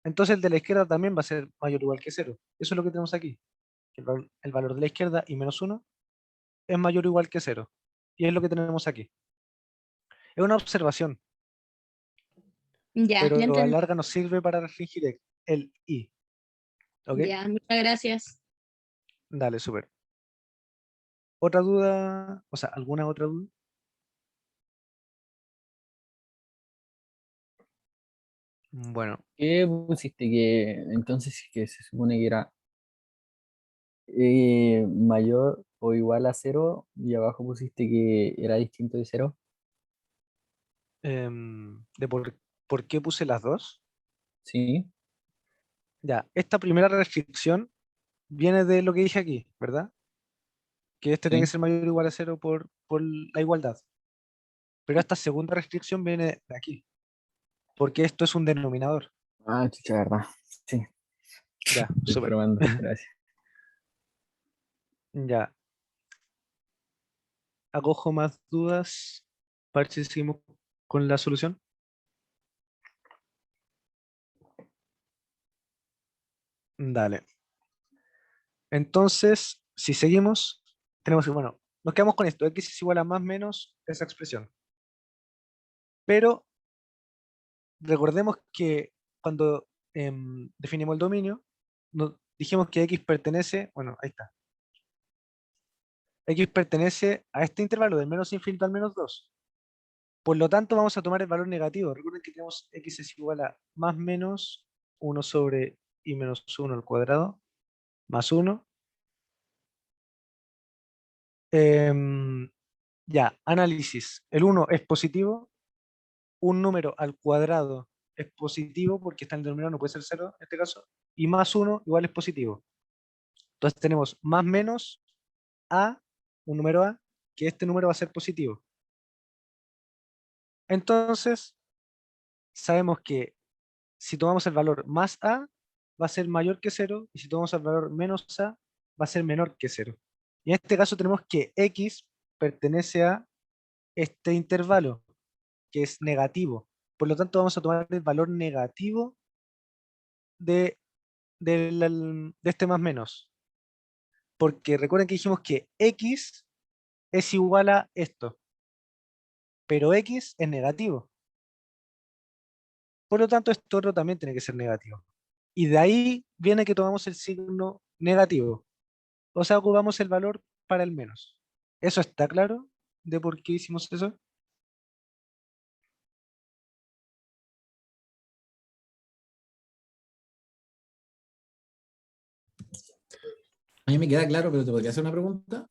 entonces el de la izquierda también va a ser mayor o igual que 0. Eso es lo que tenemos aquí. El valor de la izquierda y menos 1 es mayor o igual que 0. Y es lo que tenemos aquí. Es una observación, ya pero a la entendí. larga nos sirve para restringir el i. ¿Ok? Ya, muchas gracias. Dale, súper. ¿Otra duda? O sea, ¿alguna otra duda? Bueno, ¿Qué pusiste que entonces que se supone que era mayor o igual a 0 y abajo pusiste que era distinto de 0? de por qué puse las dos. Sí, Ya, esta primera restricción viene de lo que dije aquí, ¿verdad? Que este tiene que sí. ser mayor o igual a 0 por la igualdad. Pero esta segunda restricción viene de aquí, porque esto es un denominador. Ah, chucha, verdad. Sí, Ya, estoy súper. probando. Gracias. Ya, acojo más dudas. Para ver si seguimos con la solución. Dale. Entonces, si seguimos, tenemos que, bueno, nos quedamos con esto. X es igual a más menos esa expresión. Pero recordemos que cuando definimos el dominio, dijimos que X pertenece, bueno, ahí está. X pertenece a este intervalo del menos infinito al menos 2. Por lo tanto, vamos a tomar el valor negativo. Recuerden que tenemos X es igual a más menos 1 sobre y menos 1 al cuadrado, más 1. Ya, análisis. El 1 es positivo, un número al cuadrado es positivo porque está en el denominador, no puede ser 0 en este caso, y más 1 igual es positivo. Entonces tenemos más menos a, un número a, que este número va a ser positivo. Entonces, sabemos que si tomamos el valor más a, va a ser mayor que 0, y si tomamos el valor menos a, va a ser menor que 0. Y en este caso tenemos que x pertenece a este intervalo, que es negativo. Por lo tanto, vamos a tomar el valor negativo de, de este más menos. Porque recuerden que dijimos que x es igual a esto, pero x es negativo. Por lo tanto, esto otro también tiene que ser negativo. Y de ahí viene que tomamos el signo negativo. O sea, ocupamos el valor para el menos. ¿Eso está claro de por qué hicimos eso? A mí me queda claro, pero te podría hacer una pregunta.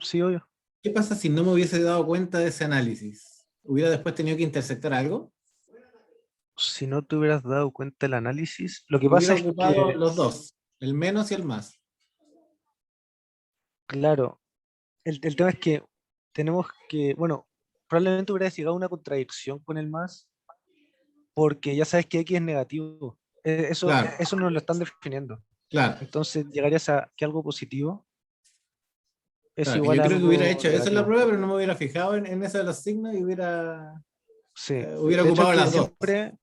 Sí, obvio. ¿Qué pasa si no me hubiese dado cuenta de ese análisis? ¿Hubiera después tenido que intersectar algo? Si no te hubieras dado cuenta del análisis, lo que pasa Hubiera es ocupado que, los dos, el menos y el más. claro, el tema es que tenemos que, bueno, probablemente hubiera llegado a una contradicción con el más, porque ya sabes que x es negativo. Eso, Claro, eso nos lo están definiendo. claro, Entonces llegarías a que algo positivo es claro. Y igual yo a creo que hubiera algo hecho eso en la negativo. prueba, pero no me hubiera fijado en eso de los signos y Sí. hubiera De hecho, ocupado que las dos. siempre,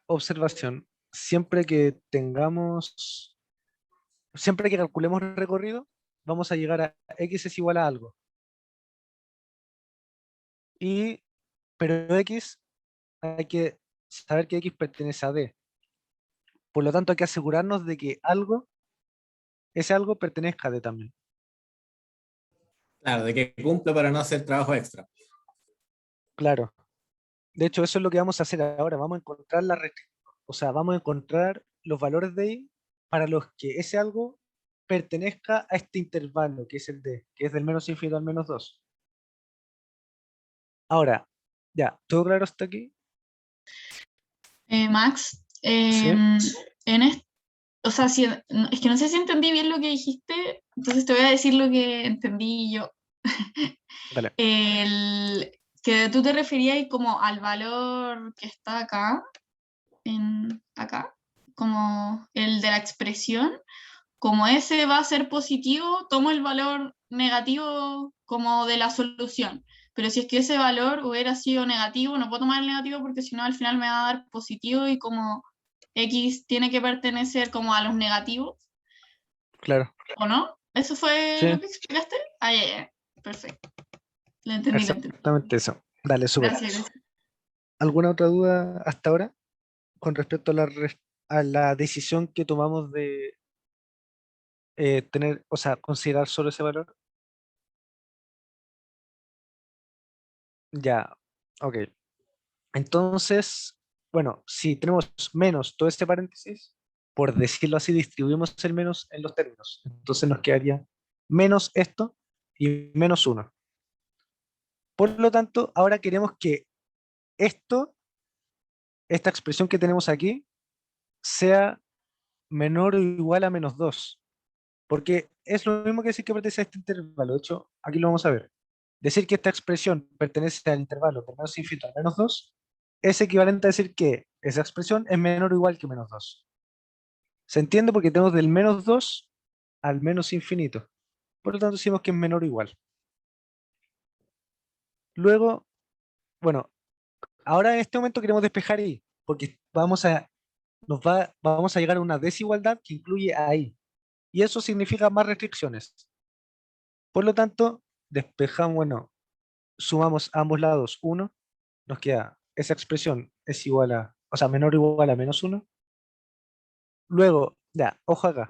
observación, siempre que tengamos, siempre que calculemos el recorrido, vamos a llegar a x es igual a algo. Y, pero x, hay que saber que x pertenece a d. Por lo tanto, hay que asegurarnos de que algo, ese algo pertenezca a d también. Claro, de que cumpla para no hacer trabajo extra. Claro. De hecho, eso es lo que vamos a hacer ahora. Vamos a encontrar o sea, vamos a encontrar los valores de y para los que ese algo pertenezca a este intervalo, que es el d, que es del menos infinito al menos 2. Ahora, ya, ¿todo claro hasta aquí? Max, Sí, o sea, es que no sé si entendí bien lo que dijiste, entonces te voy a decir lo que entendí yo. dale. Que tú te referías como al valor que está acá, acá, como el de la expresión, como ese va a ser positivo, tomo el valor negativo como de la solución. Pero si es que ese valor hubiera sido negativo, no puedo tomar el negativo porque si no al final me va a dar positivo y como X tiene que pertenecer como a los negativos, Claro. ¿o no? ¿Eso fue Sí, lo que explicaste? Ah, ya, ya. Perfecto. Lo entendí, lo entendí. exactamente eso. Dale, súper. Gracias, gracias. ¿Alguna otra duda hasta ahora con respecto a a la decisión que tomamos de tener, o sea, considerar solo ese valor? Ya, ok. Entonces, bueno, si tenemos menos todo este paréntesis, por decirlo así, distribuimos el menos en los términos. Entonces nos quedaría menos esto y menos 1. Por lo tanto, ahora queremos que esto, esta expresión que tenemos aquí, sea menor o igual a menos 2. Porque es lo mismo que decir que pertenece a este intervalo. De hecho, aquí lo vamos a ver. Decir que esta expresión pertenece al intervalo de menos infinito a menos 2 es equivalente a decir que esa expresión es menor o igual que menos 2. ¿Se entiende? Porque tenemos del menos 2 al menos infinito. Por lo tanto, decimos que es menor o igual. Luego, bueno, ahora en este momento queremos despejar y, porque vamos a llegar a una desigualdad que incluye a y. Y eso significa más restricciones. Por lo tanto, despejamos, bueno, sumamos a ambos lados 1, nos queda esa expresión es igual a, o sea, menor o igual a menos 1. Luego, ya, ojo acá,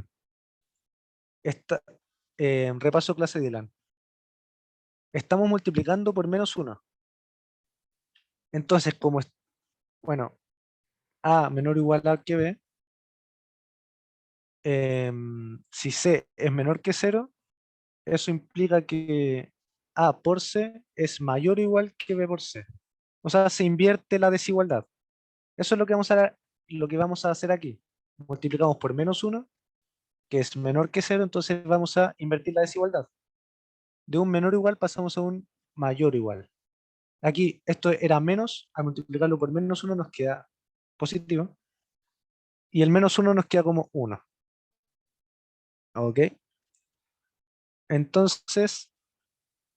repaso clase de Dylan. Estamos multiplicando por menos 1. Entonces, como, bueno, a menor o igual a que b, si c es menor que 0, eso implica que A por C es mayor o igual que B por C. O sea, se invierte la desigualdad. Eso es lo que vamos a hacer aquí. Multiplicamos por -1, que es menor que 0, entonces vamos a invertir la desigualdad. De un menor o igual pasamos a un mayor o igual. Aquí esto era menos, al multiplicarlo por -1 nos queda positivo. Y el -1 nos queda como 1. ¿Ok? Entonces,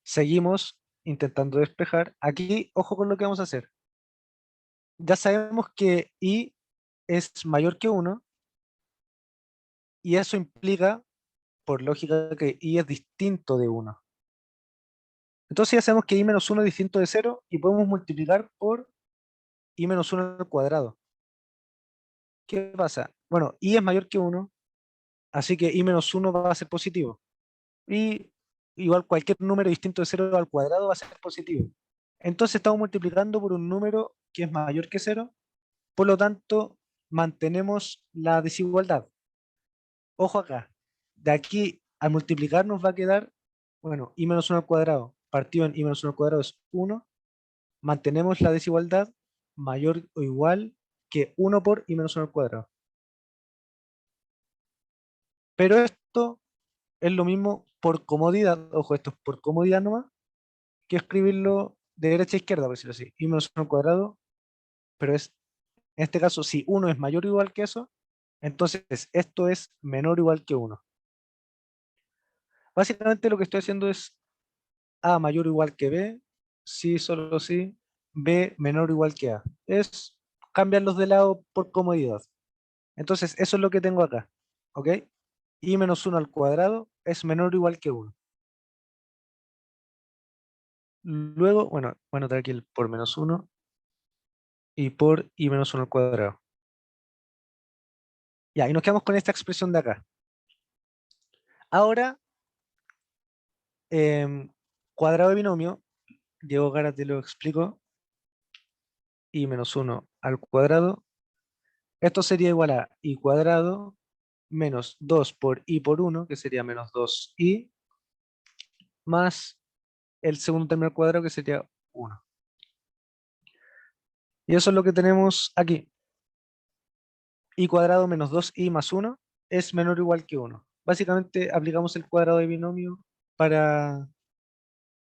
seguimos intentando despejar. Aquí, ojo con lo que vamos a hacer. Ya sabemos que i es mayor que 1 y eso implica, por lógica, que i es distinto de 1. Entonces ya sabemos que i menos 1 es distinto de 0 y podemos multiplicar por i menos 1 al cuadrado. ¿Qué pasa? Bueno, i es mayor que 1, así que i menos 1 va a ser positivo. Y igual cualquier número distinto de 0 al cuadrado va a ser positivo. Entonces estamos multiplicando por un número que es mayor que 0, por lo tanto mantenemos la desigualdad. Ojo acá, de aquí al multiplicar nos va a quedar, bueno, i menos 1 al cuadrado, partido en i menos 1 al cuadrado es 1, mantenemos la desigualdad mayor o igual que 1 por i menos 1 al cuadrado. Pero esto es lo mismo por comodidad, ojo, esto es por comodidad nomás, que escribirlo de derecha a izquierda, por decirlo así, i menos 1 al cuadrado, pero es, en este caso, si 1 es mayor o igual que eso, entonces esto es menor o igual que 1. Básicamente lo que estoy haciendo es A mayor o igual que B, sí, solo sí, B menor o igual que A. Es cambiarlos de lado por comodidad. Entonces, eso es lo que tengo acá, ¿ok? I menos 1 al cuadrado es menor o igual que 1. Luego, bueno, voy a anotar aquí el por -1 y por i menos 1 al cuadrado. Ya, y nos quedamos con esta expresión de acá. Ahora, cuadrado de binomio, Diego Gara te lo explico, i menos 1 al cuadrado. Esto sería igual a i cuadrado menos 2 por i por 1, que sería menos 2i, más el segundo término al cuadrado, que sería 1. Y eso es lo que tenemos aquí. I cuadrado menos 2i más 1 es menor o igual que 1. Básicamente aplicamos el cuadrado de binomio para,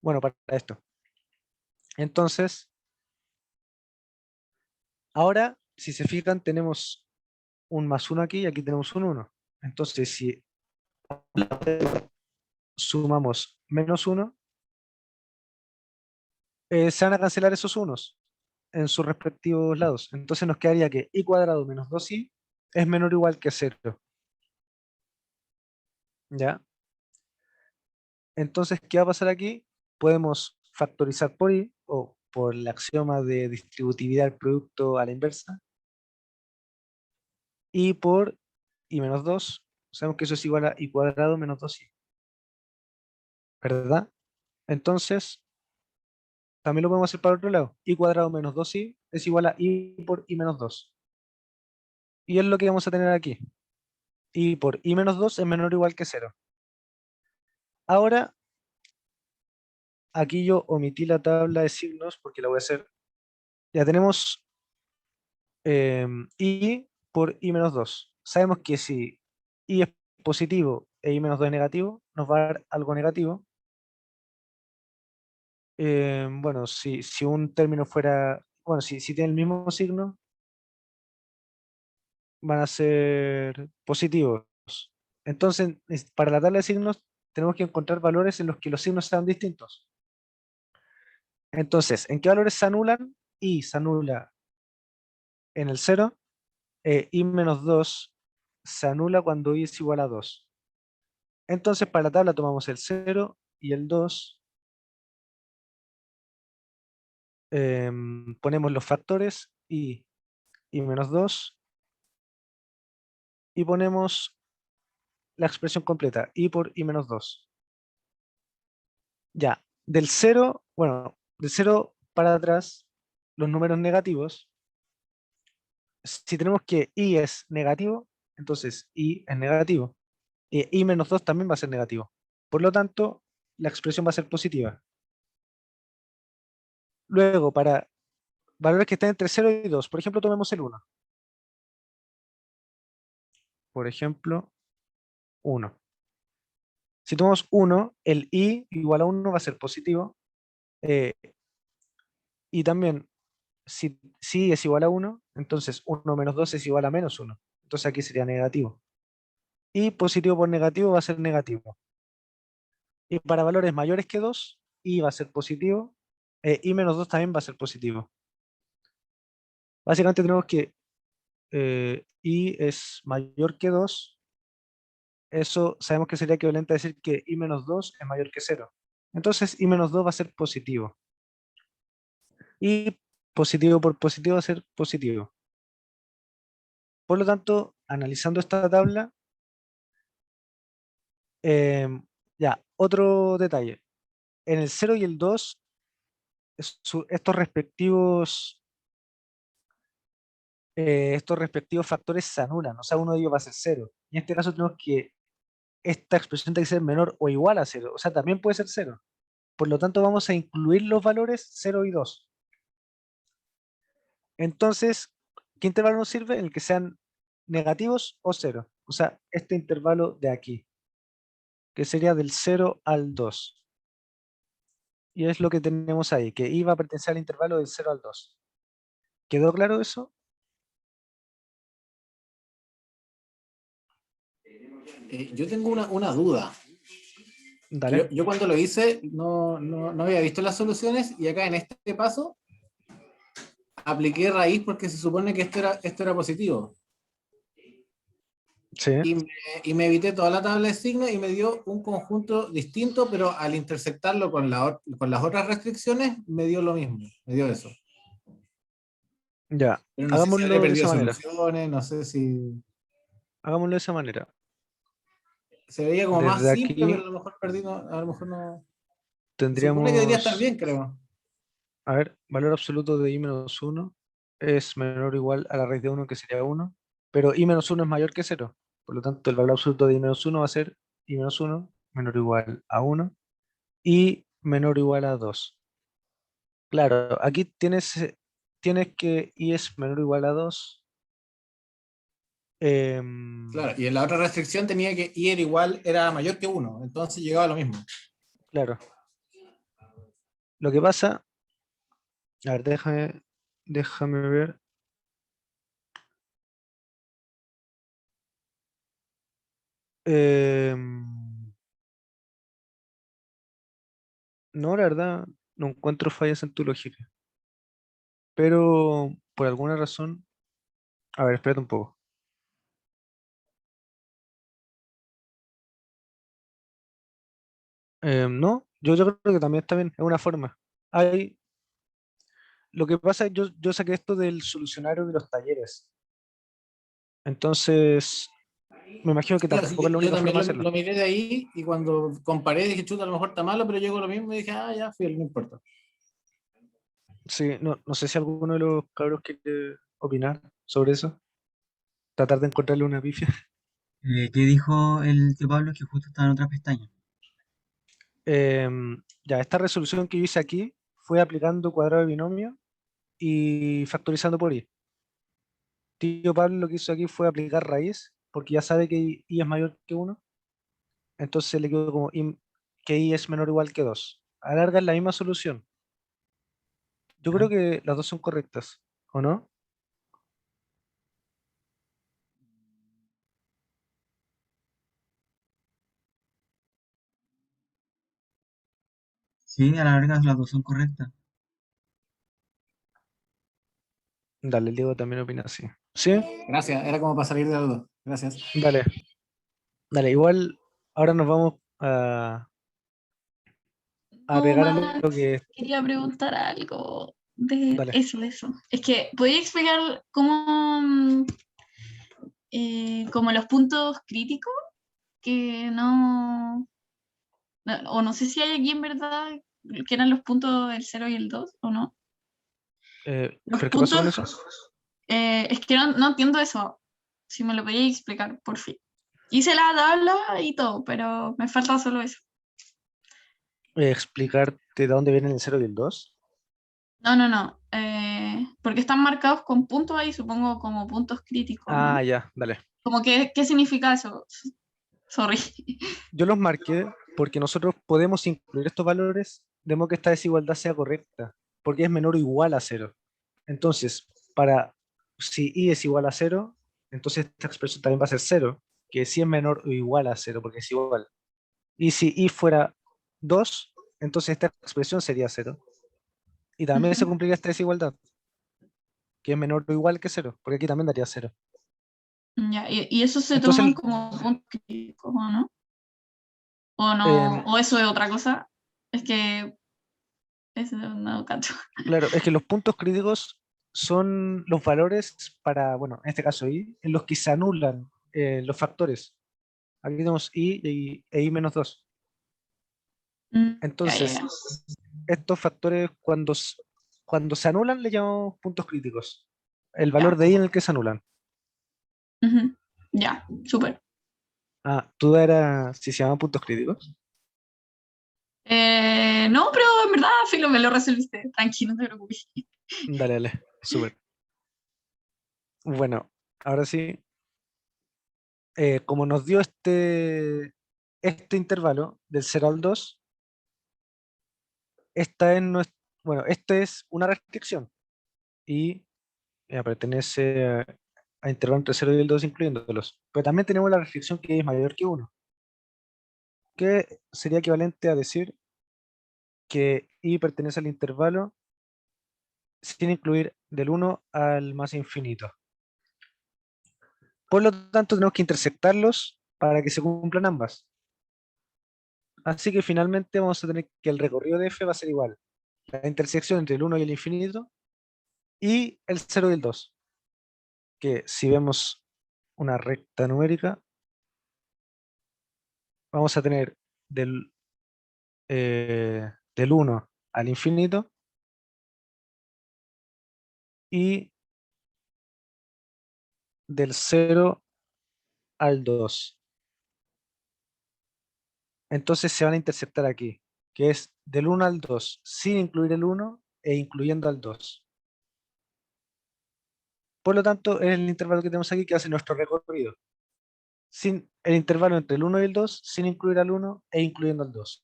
bueno, para esto. Entonces, ahora, si se fijan, tenemos un más 1 aquí y aquí tenemos un 1. Entonces, si sumamos menos 1, se van a cancelar esos unos en sus respectivos lados. Entonces nos quedaría que i cuadrado menos 2i es menor o igual que 0. ¿Ya? Entonces, ¿qué va a pasar aquí? Podemos factorizar por i o por el axioma de distributividad del producto a la inversa. Y por i menos 2, sabemos que eso es igual a i cuadrado menos 2i. ¿Verdad? Entonces, también lo podemos hacer para el otro lado. I cuadrado menos 2i es igual a i por i menos 2. Y es lo que vamos a tener aquí. I por i menos 2 es menor o igual que 0. Ahora, aquí yo omití la tabla de signos porque la voy a hacer. Ya tenemos i por i menos 2. Sabemos que si i es positivo e i menos 2 es negativo, nos va a dar algo negativo. Bueno, si un término fuera, bueno, si tiene el mismo signo, van a ser positivos. Entonces, para la tabla de signos, tenemos que encontrar valores en los que los signos sean distintos. Entonces, ¿en qué valores se anulan? I se anula en el 0, i menos 2 se anula cuando i es igual a 2. Entonces, para la tabla tomamos el 0 y el 2. Ponemos los factores i menos 2 y ponemos la expresión completa, i por i menos 2. Ya, del 0, bueno, del 0 para atrás, los números negativos, si tenemos que i es negativo, entonces i es negativo. Y i menos 2 también va a ser negativo. Por lo tanto, la expresión va a ser positiva. Luego, para valores que estén entre 0 y 2, por ejemplo, tomemos el 1. Por ejemplo, 1. Si tomamos 1, el i igual a 1 va a ser positivo. Y también, si i es igual a 1, entonces 1 menos 2 es igual a menos 1. Entonces aquí sería negativo. Y positivo por negativo va a ser negativo. Y para valores mayores que 2, i va a ser positivo. I menos 2 también va a ser positivo. Básicamente tenemos que i es mayor que 2. Eso sabemos que sería equivalente a decir que i menos 2 es mayor que 0. Entonces i menos 2 va a ser positivo. Y positivo por positivo va a ser positivo. Por lo tanto, analizando esta tabla, ya, otro detalle. En el 0 y el 2, estos respectivos factores se anulan, o sea, uno de ellos va a ser 0. Y en este caso tenemos que esta expresión tiene que ser menor o igual a 0, o sea, también puede ser 0. Por lo tanto, vamos a incluir los valores 0 y 2. Entonces, ¿qué intervalo nos sirve? En el que sean negativos o 0. O sea, este intervalo de aquí, que sería del 0 al 2. Y es lo que tenemos ahí, que i va a pertenecer al intervalo del 0 al 2. ¿Quedó claro eso? Yo tengo una duda. Dale. Yo cuando lo hice no había visto las soluciones y acá en este paso apliqué raíz porque se supone que esto era positivo. Sí. Y me evité toda la tabla de signos y me dio un conjunto distinto, pero al intersectarlo con las otras restricciones me dio lo mismo, me dio eso. Ya, Pero no sé si habré hagámoslo de perdido esa manera. soluciones, no sé si... Hagámoslo de esa manera. Se veía como más Desde simple, aquí pero a lo mejor perdí, a lo mejor no... Se tendríamos, supone que debería estar bien, creo. a ver, valor absoluto de i menos 1 es menor o igual a la raíz de 1, que sería 1, pero i menos 1 es mayor que 0. Por lo tanto, el valor absoluto de i menos 1 va a ser i menos 1 menor o igual a 1 y menor o igual a 2. Claro, aquí tienes que i es menor o igual a 2. Claro, y en la otra restricción tenía que i era igual, era mayor que 1, entonces llegaba a lo mismo. Claro. Lo que pasa, a ver, déjame ver. No, la verdad, no encuentro fallas en tu lógica. Pero por alguna razón, a ver, espérate un poco. No, yo creo que también está bien, es una forma. Lo que pasa es que yo saqué esto del solucionario de los talleres. Entonces, me imagino que Claro, sí, tampoco es la yo única también forma de hacerlo. lo miré de ahí y cuando comparé dije, chuta, a lo mejor está malo, pero llegó lo mismo y dije, ah, ya, fui, no importa. Sí, no sé si alguno de los cabros quiere opinar sobre eso. Tratar de encontrarle una pifia. ¿Qué dijo el tío Pablo? Que justo estaba en otra pestaña. Ya, esta resolución que yo hice aquí fue aplicando cuadrado de binomio y factorizando por i. Tío Pablo lo que hizo aquí fue aplicar raíz, porque ya sabe que i es mayor que 1, entonces le quedó como que i es menor o igual que 2. Alarga la misma solución. Yo creo ¿Ya? que las dos son correctas, ¿o no? Sí, a la larga las dos son correctas. Dale, el Diego también opina así. ¿Sí? Gracias, era como para salir de algo. Gracias. Dale. Dale, igual ahora nos vamos a No, pegar a Max, lo que... quería preguntar algo de Dale. eso. Es que, ¿podría explicar cómo, como los puntos críticos? Que o no sé si hay aquí en verdad que eran los puntos el 0 y el 2, o no. Los ¿Pero qué pasó con puntos, eso? es que no entiendo eso. Si me lo podíais explicar, por fin. Hice la tabla y todo, pero me falta solo eso. Explicarte de dónde vienen el 0 y el 2. No. Porque están marcados con puntos ahí, supongo como puntos críticos, ¿no? Ah, ya, dale. Como que, ¿qué significa eso? Sorry. Yo los marqué porque nosotros podemos incluir estos valores de modo que esta desigualdad sea correcta, porque es menor o igual a 0. Entonces, si i es igual a 0, entonces esta expresión también va a ser 0, que si es menor o igual a 0, porque es igual. Y si i fuera 2, entonces esta expresión sería 0. Y también se Ujú. cumpliría esta desigualdad, que es menor o igual que 0, porque aquí también daría 0. Ya, y eso se Entonces, toman como puntos críticos, ¿o no? ¿O no? em, ¿O eso es otra cosa? Es que eso no cacho. claro, es que los puntos críticos son los valores para, bueno, en este caso i, en los que se anulan los factores. Aquí tenemos e i menos 2. Ya. Entonces, estos factores cuando se anulan le llamamos puntos críticos. El valor Ya. de i en el que se anulan. Ujú. Ya, súper. Ah, ¿tú era si se llaman puntos críticos? No, pero en verdad, Filo, me lo resolviste. Tranquilo, no te preocupes. Dale, dale, súper. Bueno, ahora sí, como nos dio este intervalo del 0 al 2, esta es bueno, esta es una restricción y pertenece a intervalo entre 0 y el 2 incluyéndolos. Pero también tenemos la restricción que es mayor que 1, que sería equivalente a decir que i pertenece al intervalo sin incluir del 1 al más infinito. Por lo tanto, tenemos que intersectarlos para que se cumplan ambas. Así que finalmente vamos a tener que el recorrido de f va a ser igual. La intersección entre el 1 y el infinito y el 0 y el 2. Que si vemos una recta numérica, vamos a tener del 1 al infinito y del 0 al 2. Entonces se van a interceptar aquí, que es del 1 al 2, sin incluir el 1 e incluyendo al 2. Por lo tanto, es el intervalo que tenemos aquí que hace nuestro recorrido. Sin el intervalo entre el 1 y el 2, sin incluir al 1 e incluyendo al 2.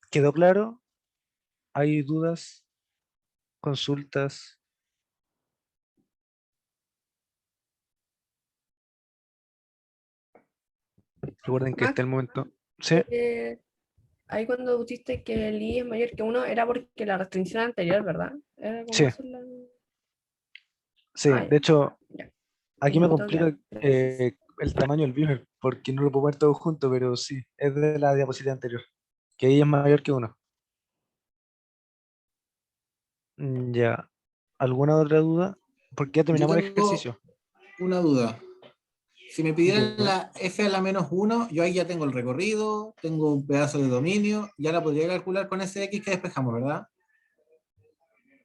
¿Quedó claro? ¿Hay dudas? ¿Consultas? Recuerden que Max, este es el momento. ¿Sí? ahí cuando pusiste que el i es mayor que 1 era porque la restricción anterior, ¿verdad? Era como Sí, eso sí. Ah, De hecho, ya. aquí me Listo, complica claro. Gracias. el tamaño del beamer, porque no lo puedo ver todo junto, pero sí, es de la diapositiva anterior, que ahí es mayor que 1. Ya. ¿Alguna otra duda? Porque ya Yo terminamos el tengo ejercicio. una duda. Si me pidieran Dime. la f a la menos 1, yo ahí ya tengo el recorrido, tengo un pedazo de dominio, ya la podría calcular con ese x que despejamos, ¿verdad?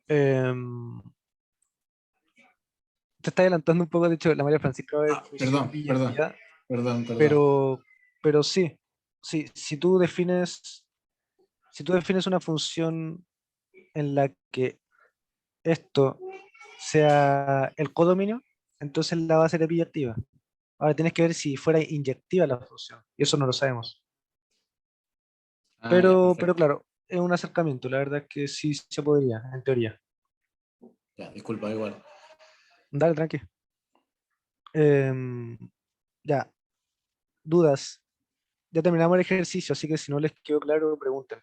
Em, Te está adelantando un poco, de hecho, la María Francisca va a ver Ah, función y ya, perdón. pero sí, sí, si tú defines una función en la que esto sea el codominio, entonces la va a ser biyectiva. Ahora tienes que ver si fuera inyectiva la función, y eso no lo sabemos. Ah, ya, Pero perfecto. claro, es un acercamiento, la verdad es que sí se podría, en teoría. Ya, disculpa, igual. Dale, tranqui. Em, ya, dudas. Ya terminamos el ejercicio, así que si no les quedó claro, pregunten.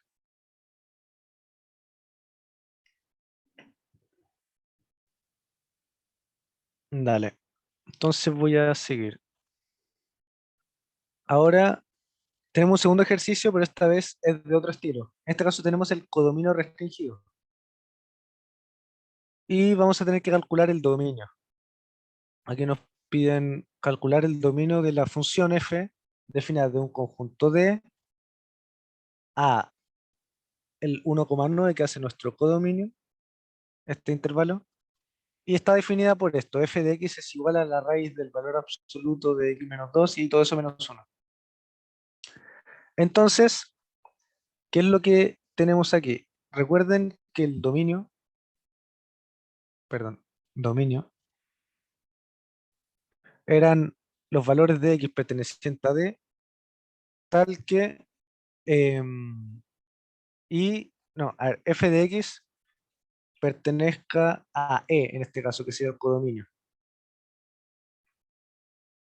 Dale. Entonces voy a seguir. Ahora tenemos un segundo ejercicio, pero esta vez es de otro estilo. En este caso tenemos el codominio restringido. Y vamos a tener que calcular el dominio. Aquí nos piden calcular el dominio de la función f definida de un conjunto D a el 1,9 que hace nuestro codominio, este intervalo, y está definida por esto: f de x es igual a la raíz del valor absoluto de x menos 2 y todo eso menos 1. Entonces, ¿qué es lo que tenemos aquí? Recuerden que el dominio, eran los valores de X pertenecientes a D, tal que, f de X pertenezca a E, en este caso, que sería el codominio.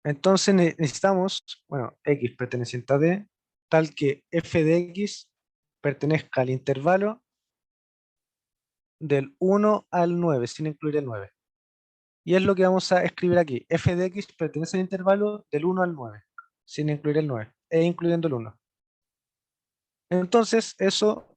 Entonces necesitamos, X perteneciente a D, tal que f de X pertenezca al intervalo del 1 al 9, sin incluir el 9. Y es lo que vamos a escribir aquí. F de X pertenece al intervalo del 1 al 9, sin incluir el 9, e incluyendo el 1. Entonces, eso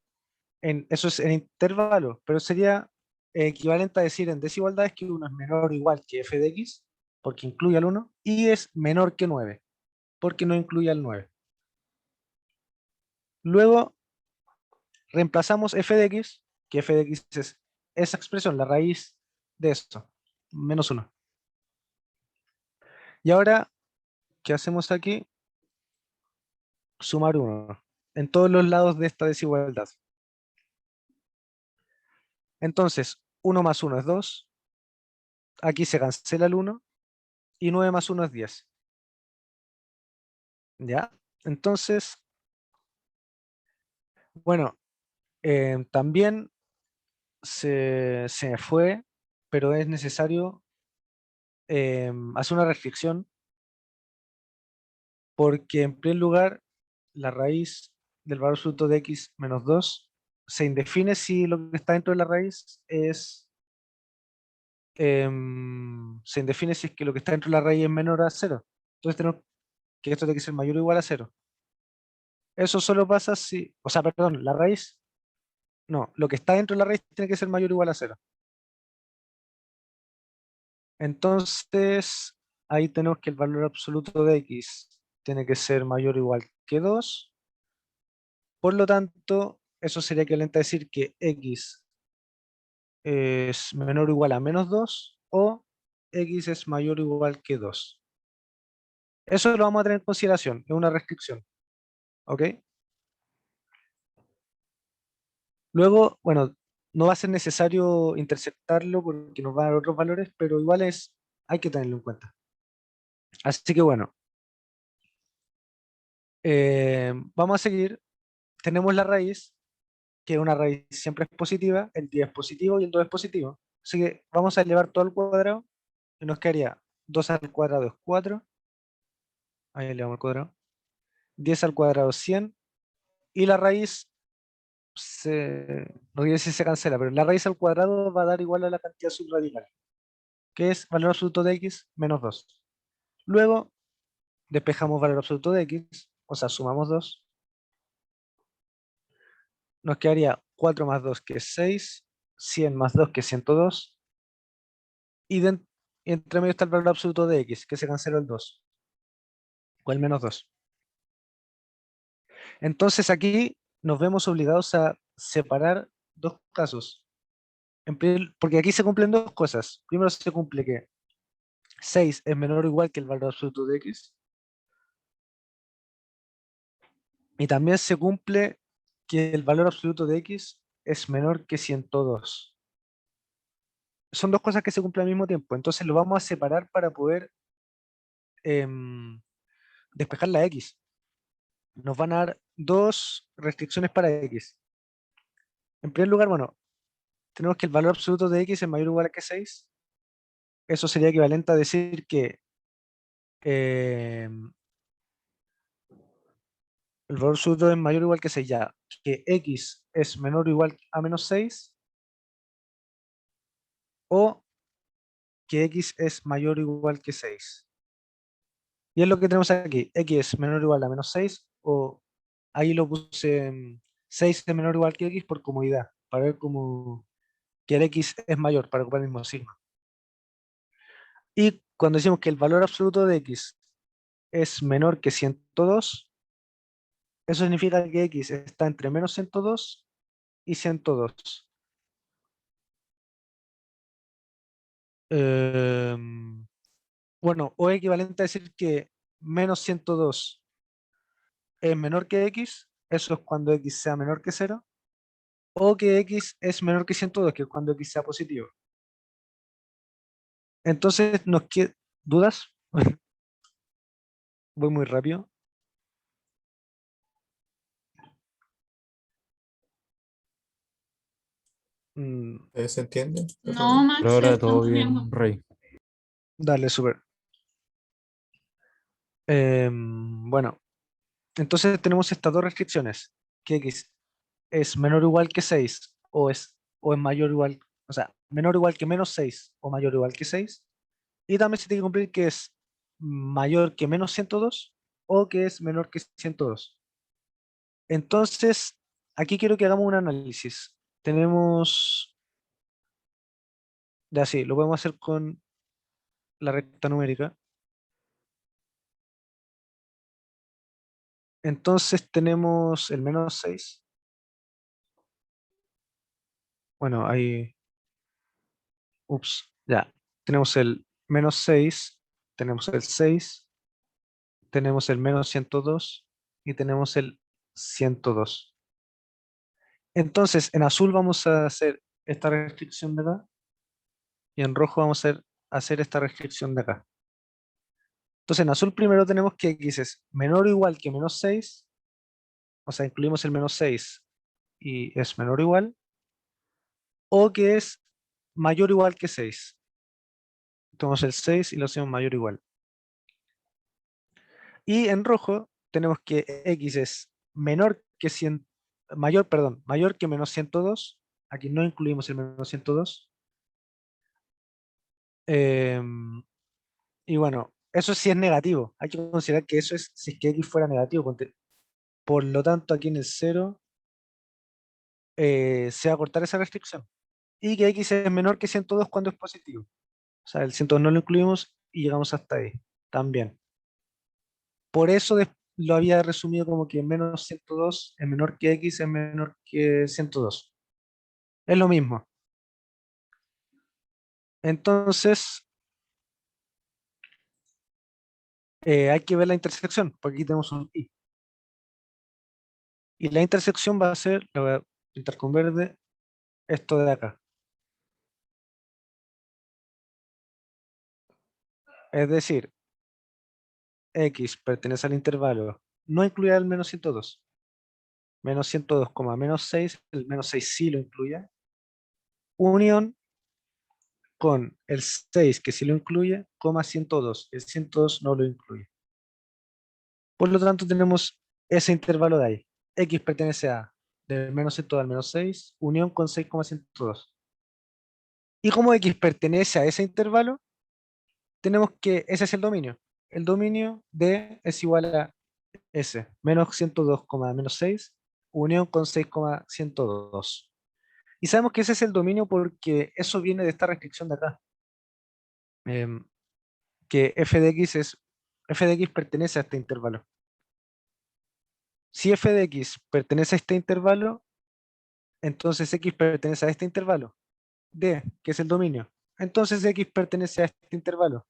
es en intervalo, pero sería equivalente a decir en desigualdades que 1 es menor o igual que f de X, porque incluye al 1, y es menor que 9, porque no incluye al 9. Luego, reemplazamos f de X, que f de X es esa expresión, la raíz de esto, menos 1. Y ahora, ¿qué hacemos aquí? Sumar 1 en todos los lados de esta desigualdad. Entonces, 1 más 1 es 2. Aquí se cancela el 1. Y 9 más 1 es 10. ¿Ya? Entonces, bueno, también se me fue, pero es necesario hacer una restricción, porque en primer lugar, la raíz del valor absoluto de X menos 2 se indefine si lo que está dentro de la raíz es... se indefine si es que lo que está dentro de la raíz es menor a 0. Entonces tenemos que esto tiene que ser mayor o igual a 0. Eso solo pasa si... O sea, perdón, la raíz... No, lo que está dentro de la raíz tiene que ser mayor o igual a 0. Entonces, ahí tenemos que el valor absoluto de X tiene que ser mayor o igual que 2. Por lo tanto, eso sería equivalente a decir que X es menor o igual a menos 2 o X es mayor o igual que 2. Eso lo vamos a tener en consideración, es una restricción. ¿Ok? Luego, bueno, no va a ser necesario interceptarlo porque nos va a dar otros valores, pero igual hay que tenerlo en cuenta. Así que bueno, vamos a seguir. Tenemos la raíz, que una raíz siempre es positiva, el 10 es positivo y el 2 es positivo. Así que vamos a elevar todo al cuadrado y nos quedaría 2 al cuadrado es 4. Ahí elevamos al cuadrado. 10 al cuadrado es 100. Y la raíz, no diría si se cancela, pero la raíz al cuadrado va a dar igual a la cantidad subradical, que es valor absoluto de X menos 2. Luego, despejamos valor absoluto de X, o sea, sumamos 2. Nos quedaría 4 más 2, que es 6, 100 más 2, que es 102, y entre medio está el valor absoluto de X, que se canceló el 2, o el menos 2. Entonces aquí nos vemos obligados a separar dos casos, porque aquí se cumplen dos cosas. Primero se cumple que 6 es menor o igual que el valor absoluto de X, y también se cumple que el valor absoluto de X es menor que 102. Son dos cosas que se cumplen al mismo tiempo, entonces lo vamos a separar para poder despejar la X. Nos van a dar dos restricciones para X. En primer lugar, bueno, tenemos que el valor absoluto de X es mayor o igual que 6. Eso sería equivalente a decir que el valor absoluto es mayor o igual que 6 ya, que X es menor o igual a menos 6, o que X es mayor o igual que 6. Y es lo que tenemos aquí, X es menor o igual a menos 6, o ahí lo puse 6 es menor o igual que X por comodidad, para ver cómo que el X es mayor, para ocupar el mismo signo. Y cuando decimos que el valor absoluto de X es menor que 102, eso significa que X está entre menos 102 y 102. Bueno, o equivalente a decir que menos 102 es menor que X, eso es cuando X sea menor que 0, o que x es menor que 102, que es cuando x sea positivo. Entonces, nos queda... ¿Dudas? Voy muy rápido. ¿Se entiende? No, Max, Pero se ahora está todo entendiendo. bien, Rey. Dale, súper. Bueno, entonces tenemos estas dos restricciones, que x es menor o igual que 6 o es mayor o igual, o sea, menor o igual que menos 6 o mayor o igual que 6. Y también se tiene que cumplir que es mayor que menos 102 o que es menor que 102. Entonces, aquí quiero que hagamos un análisis. Tenemos, ya sí, lo podemos hacer con la recta numérica. Entonces tenemos el menos 6. Bueno, ahí, ups, ya. Tenemos el menos 6, tenemos el 6, tenemos el menos 102 y tenemos el 102. Entonces, en azul vamos a hacer esta restricción de acá y en rojo vamos a hacer esta restricción de acá. Entonces, en azul primero tenemos que x es menor o igual que menos 6, o sea, incluimos el menos 6 y es menor o igual, o que es mayor o igual que 6. Tomamos el 6 y lo hacemos mayor o igual. Y en rojo tenemos que x es menor que 100, mayor que menos 102. Aquí no incluimos el menos 102. Y bueno, eso sí es negativo. Hay que considerar que eso es si es que x fuera negativo. Por lo tanto, aquí en el 0 se va a cortar esa restricción. Y que x es menor que 102 cuando es positivo. O sea, el 102 no lo incluimos y llegamos hasta ahí también. Por eso lo había resumido como que menos 102 es menor que x es menor que 102. Es lo mismo. Entonces, hay que ver la intersección, porque aquí tenemos un i. Y la intersección va a ser, lo voy a pintar con verde, esto de acá. Es decir, x pertenece al intervalo, no incluye el menos 102. Menos 102, menos 6, el menos 6 sí lo incluye. Unión con el 6 que sí lo incluye, 102. El 102 no lo incluye. Por lo tanto, tenemos ese intervalo de ahí. X pertenece a del menos 102 al menos 6, unión con 6,102. Y como X pertenece a ese intervalo, tenemos que, ese es el dominio. El dominio de es igual a S, menos 102, menos 6, unión con 6,102. Y sabemos que ese es el dominio porque eso viene de esta restricción de acá. Que f de x pertenece a este intervalo. Si f de x pertenece a este intervalo, entonces x pertenece a este intervalo. D, que es el dominio. Entonces x pertenece a este intervalo.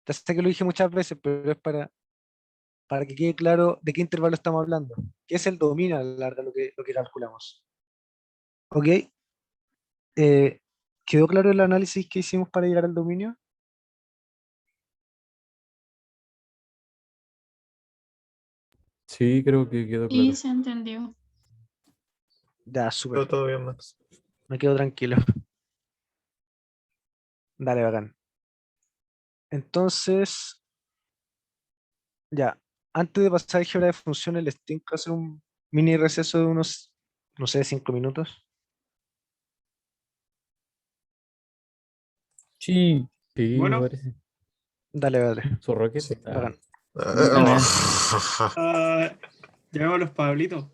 Ya sé que lo dije muchas veces, pero es para que quede claro de qué intervalo estamos hablando. Que es el dominio a la larga lo que calculamos. ¿Ok? ¿Quedó claro el análisis que hicimos para llegar al dominio? Sí, creo que quedó claro. Sí, se entendió. Ya, súper. Todo bien, Max. Me quedo tranquilo. Dale, bacán. Entonces, ya, antes de pasar a álgebra de funciones, les tengo que hacer un mini receso de unos, no sé, 5 minutos. Sí, sí, me Bueno. parece. Dale, dale. Su Rocket. Sí. Bacán. Llegamos los Pablitos.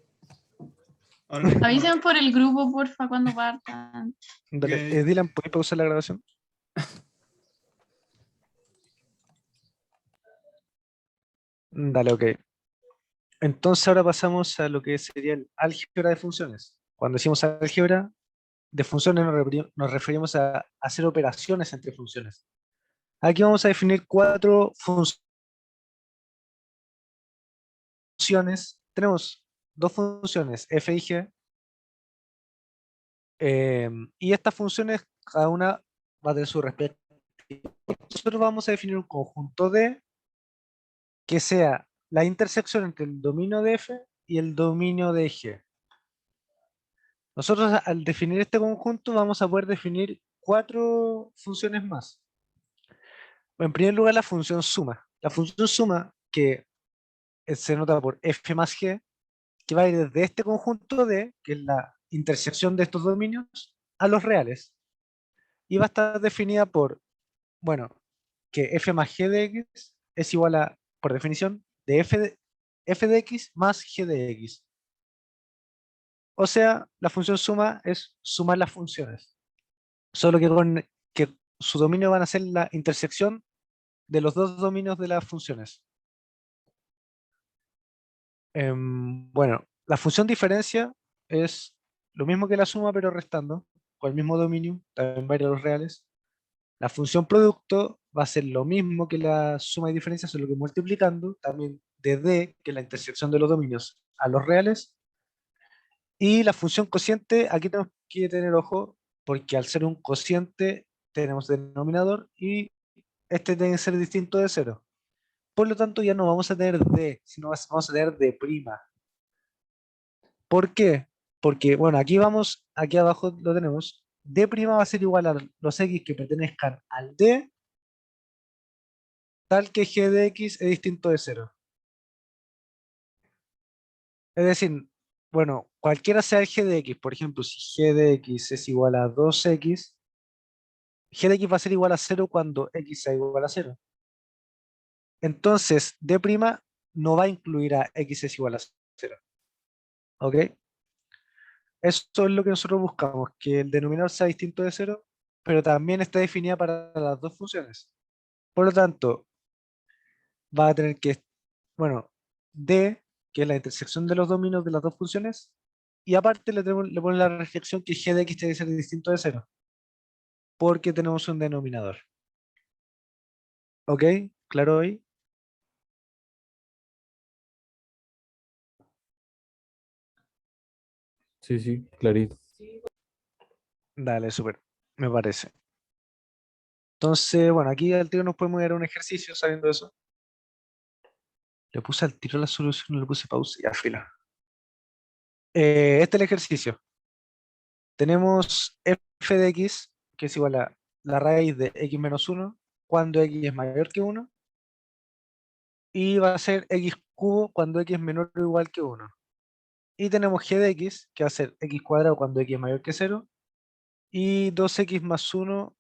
Ahora no. Avisen por el grupo, porfa, cuando partan. Dale. Ok. Dylan, ¿puedes pausar la grabación? Dale, ok. Entonces ahora pasamos a lo que sería el álgebra de funciones. Cuando decimos álgebra de funciones nos referimos a hacer operaciones entre funciones. Aquí vamos a definir 4 funciones. Tenemos 2 funciones, f y g, Y estas funciones, cada una va a tener su respectivo. Nosotros vamos a definir un conjunto D que sea la intersección entre el dominio de F y el dominio de G. Nosotros al definir este conjunto vamos a poder definir 4 funciones más. En primer lugar, la función suma. La función suma que se nota por F más G, que va a ir desde este conjunto D, que es la intersección de estos dominios, a los reales. Y va a estar definida por, bueno, que F más G de X es igual a, por definición, de F de X más G de X. O sea, la función suma es sumar las funciones. Solo que su dominio van a ser la intersección de los dos dominios de las funciones. Bueno, la función diferencia es lo mismo que la suma, pero restando, con el mismo dominio, también va a ir a los reales. La función producto va a ser lo mismo que la suma y diferencia, solo que multiplicando, también de D, que es la intersección de los dominios, a los reales. Y la función cociente, aquí tenemos que tener ojo, porque al ser un cociente tenemos denominador y este tiene que ser distinto de 0. Por lo tanto, ya no vamos a tener D, sino vamos a tener D'. ¿Por qué? Porque, bueno, aquí abajo lo tenemos. D' va a ser igual a los X que pertenezcan al D, tal que G de X es distinto de 0. Es decir, bueno, cualquiera sea el G de X, por ejemplo, si G de X es igual a 2X, G de X va a ser igual a 0 cuando X sea igual a 0. Entonces, D' no va a incluir a X es igual a 0. ¿Ok? Eso es lo que nosotros buscamos, que el denominador sea distinto de 0, pero también está definida para las dos funciones. Por lo tanto, va a tener que, bueno, D, que es la intersección de los dominios de las dos funciones, y aparte le ponen la reflexión que G de X tiene que ser distinto de 0, porque tenemos un denominador. ¿Ok? ¿Claro ahí? Sí, sí, clarito. Dale, súper, me parece. Entonces, bueno, aquí al tiro nos podemos ir a un ejercicio sabiendo eso. Le puse al tiro la solución, le puse pausa y fila. Este es el ejercicio. Tenemos f de x, que es igual a la raíz de x menos 1, cuando x es mayor que 1, y va a ser x cubo cuando x es menor o igual que 1. Y tenemos g de x, que va a ser x cuadrado cuando x es mayor que 0, y 2x más 1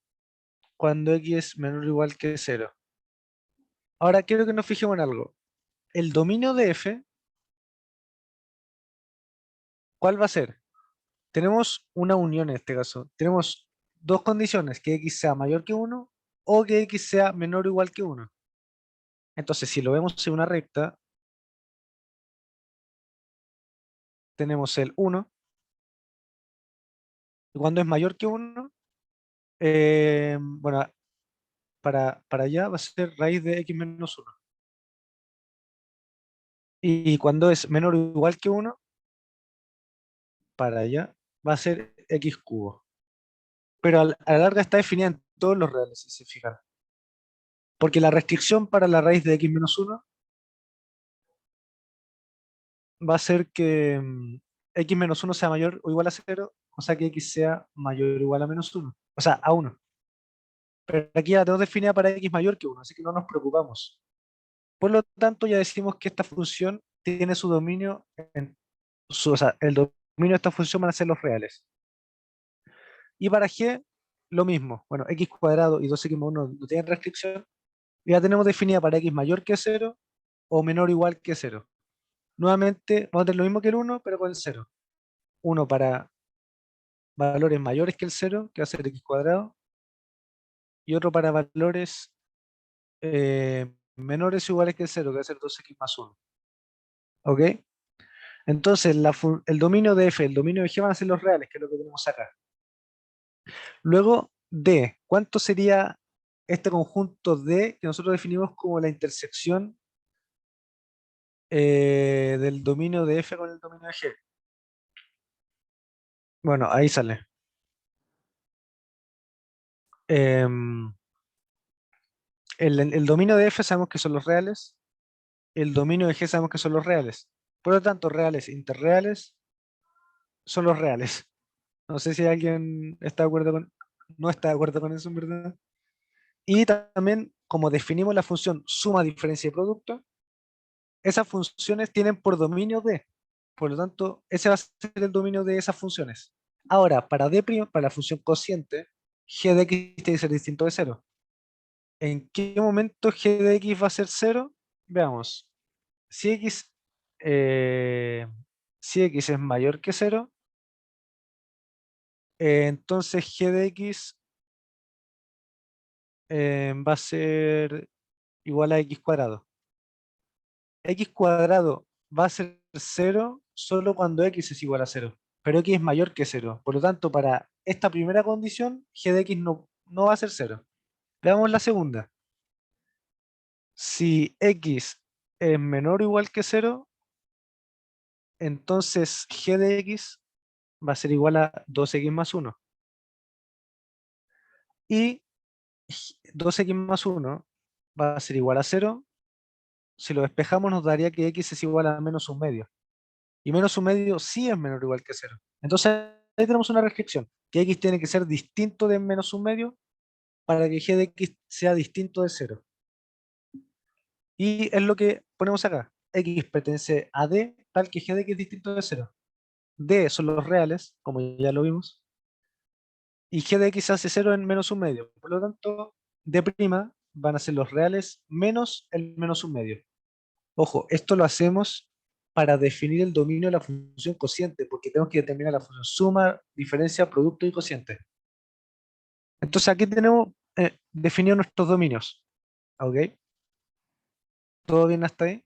cuando x es menor o igual que 0. Ahora quiero que nos fijemos en algo. El dominio de f, ¿cuál va a ser? Tenemos una unión en este caso. Tenemos dos condiciones, que x sea mayor que 1 o que x sea menor o igual que 1. Entonces, si lo vemos en una recta, tenemos el 1, y cuando es mayor que 1, bueno, para allá va a ser raíz de x menos 1. Y cuando es menor o igual que 1, para allá va a ser x cubo. Pero a la larga está definida en todos los reales, si se fijan. Porque la restricción para la raíz de x menos 1 va a ser que x menos 1 sea mayor o igual a 0, o sea que x sea mayor o igual a menos 1, o sea, a 1. Pero aquí la tenemos definida para x mayor que 1, así que no nos preocupamos. Por lo tanto, ya decimos que esta función tiene su dominio, o sea, el dominio de esta función van a ser los reales. Y para g, lo mismo. Bueno, x cuadrado y 2x más 1 no tienen restricción. Y ya tenemos definida para x mayor que 0 o menor o igual que 0. Nuevamente, vamos a tener lo mismo que el 1, pero con el 0. 1 para valores mayores que el 0, que va a ser x cuadrado. Y otro para valores menores o iguales que el 0, que va a ser 2x más 1. ¿Ok? Entonces, el dominio de f, el dominio de g van a ser los reales, que es lo que tenemos acá. Luego, D. ¿Cuánto sería este conjunto D que nosotros definimos como la intersección del dominio de f con el dominio de g? Bueno, ahí sale. em, el dominio de F sabemos que son los reales, el dominio de G sabemos que son los reales. Por lo tanto, reales e interreales son los reales. No sé si alguien está de acuerdo no está de acuerdo con eso, en verdad. Y también, como definimos la función suma, diferencia y producto, esas funciones tienen por dominio D. Por lo tanto, ese va a ser el dominio de esas funciones. Ahora, para D', para la función cociente, g de x tiene que ser distinto de 0. ¿En qué momento g de x va a ser 0? Veamos. Si x, si x es mayor que 0, entonces g de x va a ser igual a x cuadrado. X cuadrado va a ser 0 solo cuando x es igual a 0, pero x es mayor que 0. Por lo tanto, para esta primera condición, g de x no va a ser 0. Veamos la segunda. Si x es menor o igual que 0, entonces g de x va a ser igual a 2x más 1. Y 2x más 1 va a ser igual a 0. Si lo despejamos nos daría que x es igual a menos un medio. Y menos un medio sí es menor o igual que 0. Entonces ahí tenemos una restricción, que x tiene que ser distinto de menos un medio para que g de x sea distinto de 0. Y es lo que ponemos acá. X pertenece a D tal que g de x es distinto de 0. D son los reales, como ya lo vimos. Y g de x hace 0 en menos un medio. Por lo tanto, D' van a ser los reales menos el menos un medio. Ojo, esto lo hacemos para definir el dominio de la función cociente, porque tenemos que determinar la función suma, diferencia, producto y cociente. Entonces aquí tenemos definido nuestros dominios. ¿Ok? ¿Todo bien hasta ahí?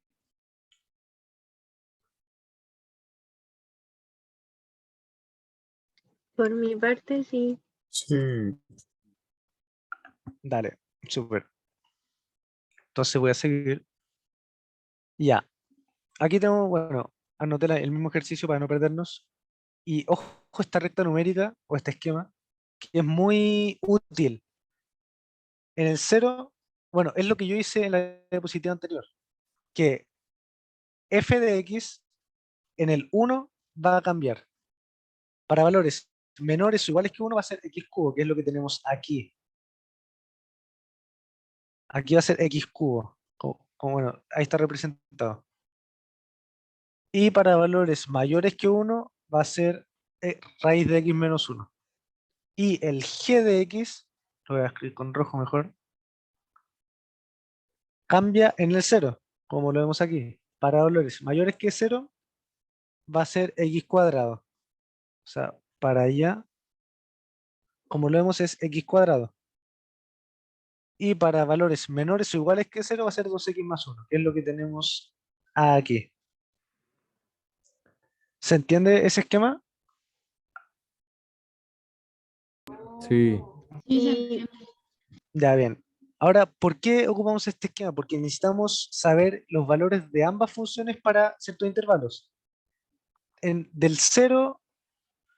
Por mi parte, sí. Sí. Dale, súper. Entonces voy a seguir. Ya. Aquí tengo, bueno, anoté el mismo ejercicio para no perdernos. Y ojo, esta recta numérica o este esquema, que es muy útil. En el 0, bueno, es lo que yo hice en la diapositiva anterior, que f de x en el 1 va a cambiar. Para valores menores o iguales que 1 va a ser x cubo, que es lo que tenemos aquí. Aquí va a ser x cubo, bueno, ahí está representado. Y para valores mayores que 1 va a ser raíz de x menos 1. Y el g de x, lo voy a escribir con rojo mejor, cambia en el 0, como lo vemos aquí. Para valores mayores que 0 va a ser x cuadrado. O sea, para allá, como lo vemos, es x cuadrado. Y para valores menores o iguales que 0 va a ser 2x más 1, que es lo que tenemos aquí. ¿Se entiende ese esquema? Sí. Sí, se Y entiende. Ya bien. Ahora, ¿por qué ocupamos este esquema? Porque necesitamos saber los valores de ambas funciones para ciertos intervalos. Del 0,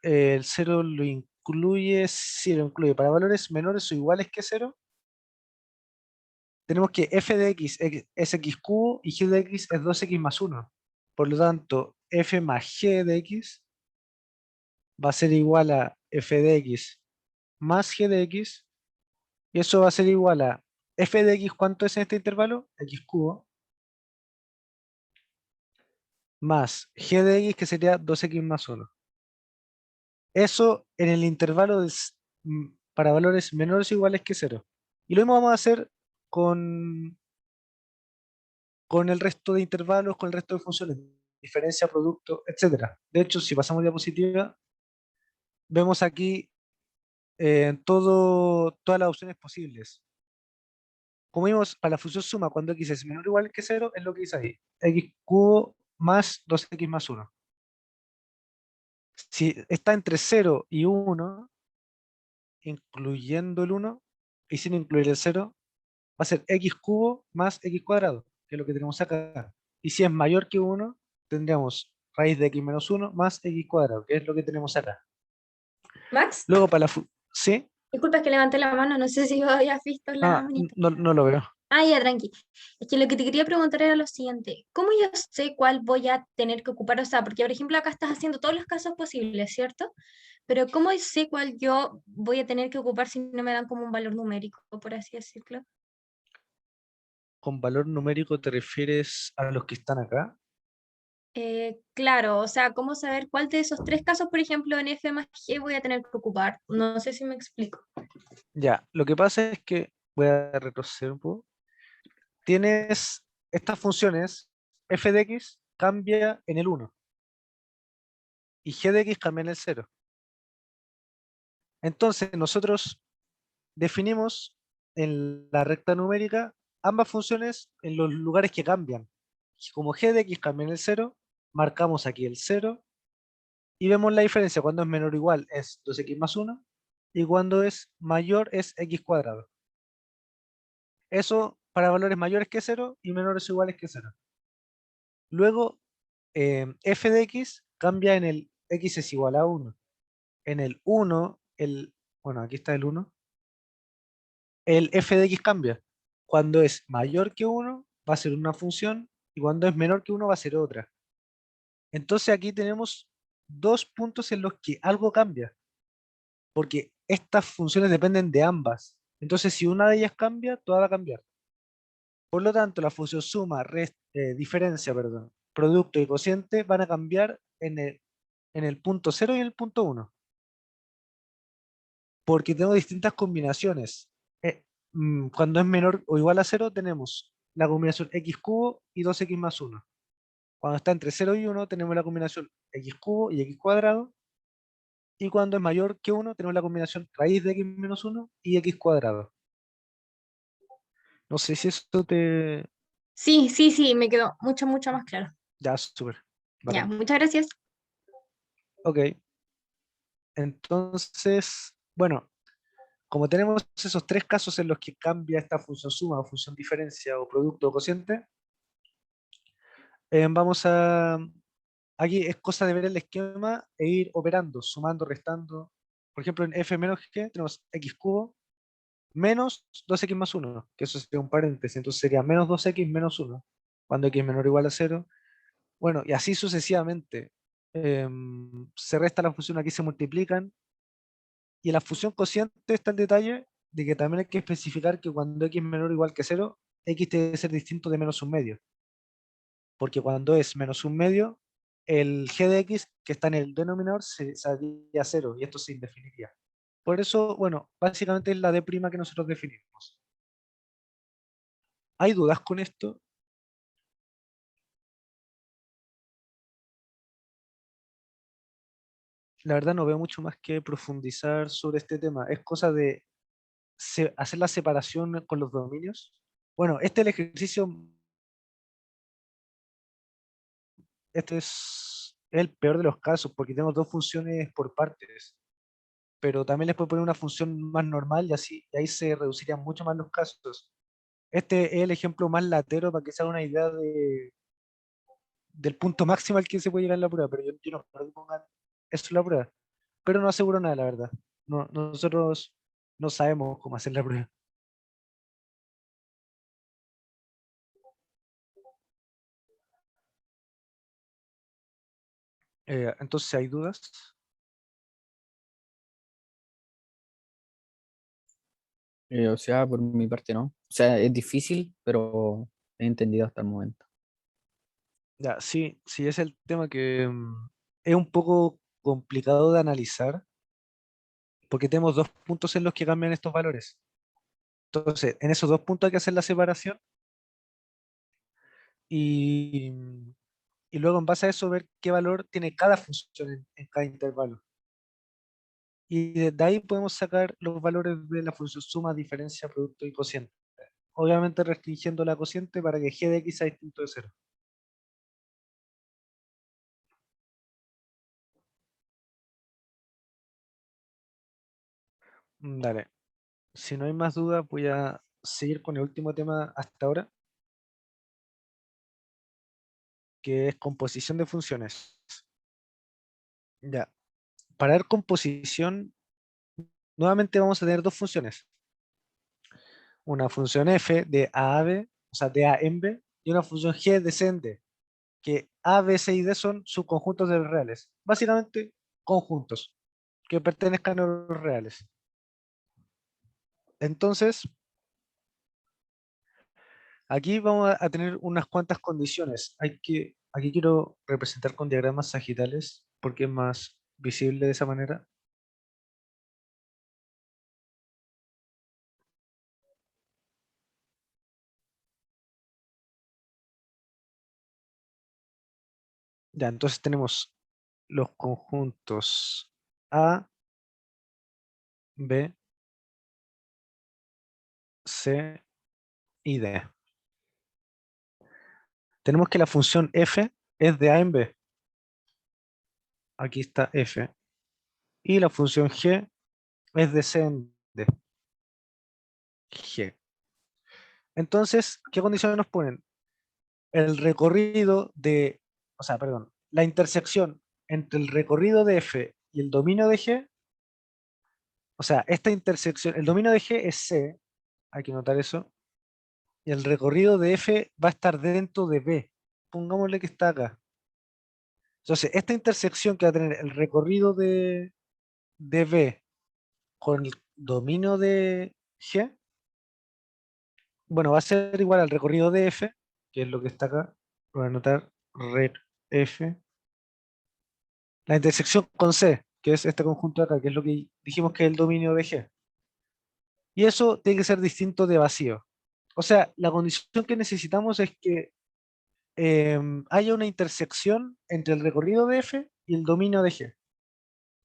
el 0 lo incluye, sí lo incluye. Para valores menores o iguales que 0, tenemos que f de x es x cubo y g de x es 2x más 1. Por lo tanto, f más g de x va a ser igual a f de x más g de x, y eso va a ser igual a f de x, ¿cuánto es en este intervalo? X cubo, más g de x, que sería 2x más 1. Eso en el intervalo para valores menores o iguales que 0. Y lo mismo vamos a hacer con el resto de intervalos, con el resto de funciones, diferencia, producto, etc. De hecho, si pasamos diapositiva, vemos aquí todas las opciones posibles. Como vimos, para la función suma, cuando x es menor o igual que 0, es lo que dice ahí. X cubo más 2x más 1. Si está entre 0 y 1, incluyendo el 1, y sin incluir el 0, va a ser x cubo más x cuadrado, que es lo que tenemos acá. Y si es mayor que 1, tendríamos raíz de x menos 1 más x cuadrado, que es lo que tenemos acá. Max, Luego para la ¿sí? Disculpa, es que levanté la mano, no sé si vos habías visto la manita. No lo veo. Ah, ya, tranqui. Es que lo que te quería preguntar era lo siguiente. ¿Cómo yo sé cuál voy a tener que ocupar? O sea, porque por ejemplo acá estás haciendo todos los casos posibles, ¿cierto? Pero ¿cómo sé cuál yo voy a tener que ocupar si no me dan como un valor numérico, por así decirlo? ¿Con valor numérico te refieres a los que están acá? Claro, o sea, ¿cómo saber cuál de esos tres casos, por ejemplo, en F más G voy a tener que ocupar? No sé si me explico. Ya, lo que pasa es que voy a retroceder un poco. Tienes estas funciones, f de x cambia en el 1 y g de x cambia en el 0. Entonces nosotros definimos en la recta numérica ambas funciones en los lugares que cambian. Como g de x cambia en el 0, marcamos aquí el 0 y vemos la diferencia. Cuando es menor o igual es 2x más 1 y cuando es mayor es x cuadrado. Eso para valores mayores que 0 y menores o iguales que 0. Luego, f de x cambia en el x es igual a 1. En el 1, bueno, aquí está el 1, el f de x cambia. Cuando es mayor que 1 va a ser una función y cuando es menor que 1 va a ser otra. Entonces aquí tenemos dos puntos en los que algo cambia, porque estas funciones dependen de ambas. Entonces si una de ellas cambia, toda va a cambiar. Por lo tanto, la función suma, diferencia, perdón, producto y cociente van a cambiar en el punto 0 y en el punto 1, porque tengo distintas combinaciones. Cuando es menor o igual a 0 tenemos la combinación x cubo y 2x más 1. Cuando está entre 0 y 1 tenemos la combinación x cubo y x cuadrado. Y cuando es mayor que 1 tenemos la combinación raíz de x menos 1 y x cuadrado. No sé si esto te... Sí, sí, sí, me quedó mucho más claro. Ya, súper. Ya, Bacán. muchas gracias. Ok. Entonces, bueno, como tenemos esos tres casos en los que cambia esta función suma o función diferencia o producto o cociente, vamos a... Aquí es cosa de ver el esquema e ir operando, sumando, restando. Por ejemplo, en f menos g tenemos x cubo menos 2x más 1, que eso sería un paréntesis, entonces sería menos 2x menos 1, cuando x es menor o igual a 0. Bueno, y así sucesivamente. Se resta la función, aquí se multiplican, y en la función cociente está el detalle de que también hay que especificar que cuando x es menor o igual que 0, x debe ser distinto de menos un medio. Porque cuando es menos un medio, el g de x que está en el denominador se saldría a 0 y esto se indefiniría. Por eso, bueno, básicamente es la d' que nosotros definimos. ¿Hay dudas con esto? La verdad no veo mucho más que profundizar sobre este tema. Es cosa de hacer la separación con los dominios. Bueno, este es el ejercicio, este es el peor de los casos porque tengo dos funciones por partes, pero también les puedo poner una función más normal y así, y ahí se reducirían mucho más los casos. Este es el ejemplo más latero para que se haga una idea del punto máximo al que se puede llegar en la prueba, pero yo no creo que pongan eso en la prueba. Pero no aseguro nada, la verdad. No, nosotros no sabemos cómo hacer la prueba. Entonces, ¿hay dudas? O sea, por mi parte no. O sea, es difícil, pero he entendido hasta el momento. Ya, sí, sí, es el tema que es un poco complicado de analizar porque tenemos dos puntos en los que cambian estos valores. Entonces, en esos dos puntos hay que hacer la separación y, y luego en base a eso ver qué valor tiene cada función en cada intervalo. Y desde ahí podemos sacar los valores de la función suma, diferencia, producto y cociente. Obviamente restringiendo la cociente para que g de x sea distinto de 0. Dale. Si no hay más dudas, voy a seguir con el último tema hasta ahora, que es composición de funciones. Ya. Para ver composición, nuevamente vamos a tener dos funciones. Una función f de a a b, o sea, de a en b, y una función g de c en d, que a, b, c y d son subconjuntos de los reales. Básicamente, conjuntos que pertenezcan a los reales. Entonces, aquí vamos a tener unas cuantas condiciones. Aquí quiero representar con diagramas sagitales porque es más visible de esa manera. Ya, entonces tenemos los conjuntos A, B, C y D. Tenemos que la función f es de A en B. Aquí está f. Y la función g es de C en D. G. Entonces, ¿qué condiciones nos ponen? El recorrido de, o sea, perdón, la intersección entre el recorrido de f y el dominio de g, o sea, esta intersección, el dominio de g es C, hay que notar eso, y el recorrido de f va a estar dentro de B. Pongámosle que está acá. Entonces, esta intersección que va a tener el recorrido de B con el dominio de G, bueno, va a ser igual al recorrido de F, que es lo que está acá. Voy a anotar rec F. La intersección con C, que es este conjunto de acá, que es lo que dijimos que es el dominio de G. Y eso tiene que ser distinto de vacío. O sea, la condición que necesitamos es que haya una intersección entre el recorrido de F y el dominio de G.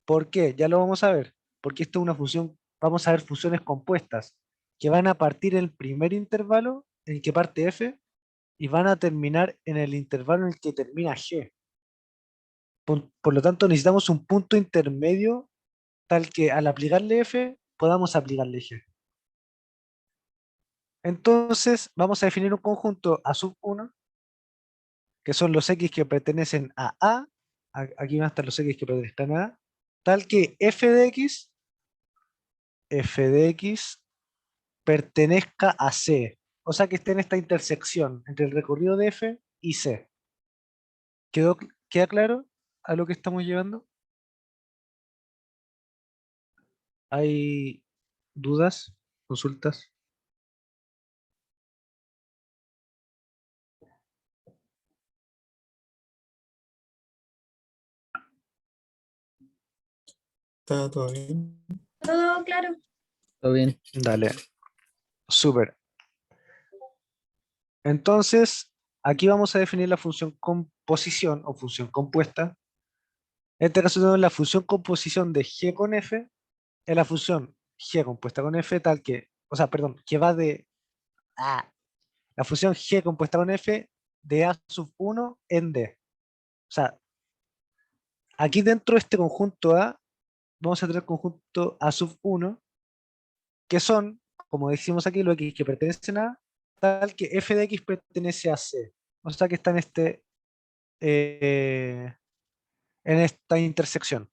¿Por qué? Ya lo vamos a ver. Porque esto es una función, vamos a ver funciones compuestas que van a partir en el primer intervalo en el que parte F y van a terminar en el intervalo en el que termina G. Por lo tanto, necesitamos un punto intermedio tal que al aplicarle F podamos aplicarle G. Entonces, vamos a definir un conjunto A sub 1, que son los X que pertenecen a A. Aquí van a estar los X que pertenezcan a A, tal que f de X pertenezca a C. O sea que esté en esta intersección entre el recorrido de F y C. ¿Queda claro a lo que estamos llevando? ¿Hay dudas? ¿Consultas? ¿Está todo bien? Todo claro. Todo bien. Dale. Súper. Entonces, aquí vamos a definir la función composición o función compuesta. En este caso tenemos la función composición de G con F, es la función G compuesta con F tal que, o sea, perdón, que va de la función G compuesta con F de A sub 1 en D. O sea, aquí dentro de este conjunto A, vamos a tener conjunto A sub 1, que son, como decimos aquí, los X que pertenecen a, tal que f de X pertenece a C. O sea que está en esta intersección.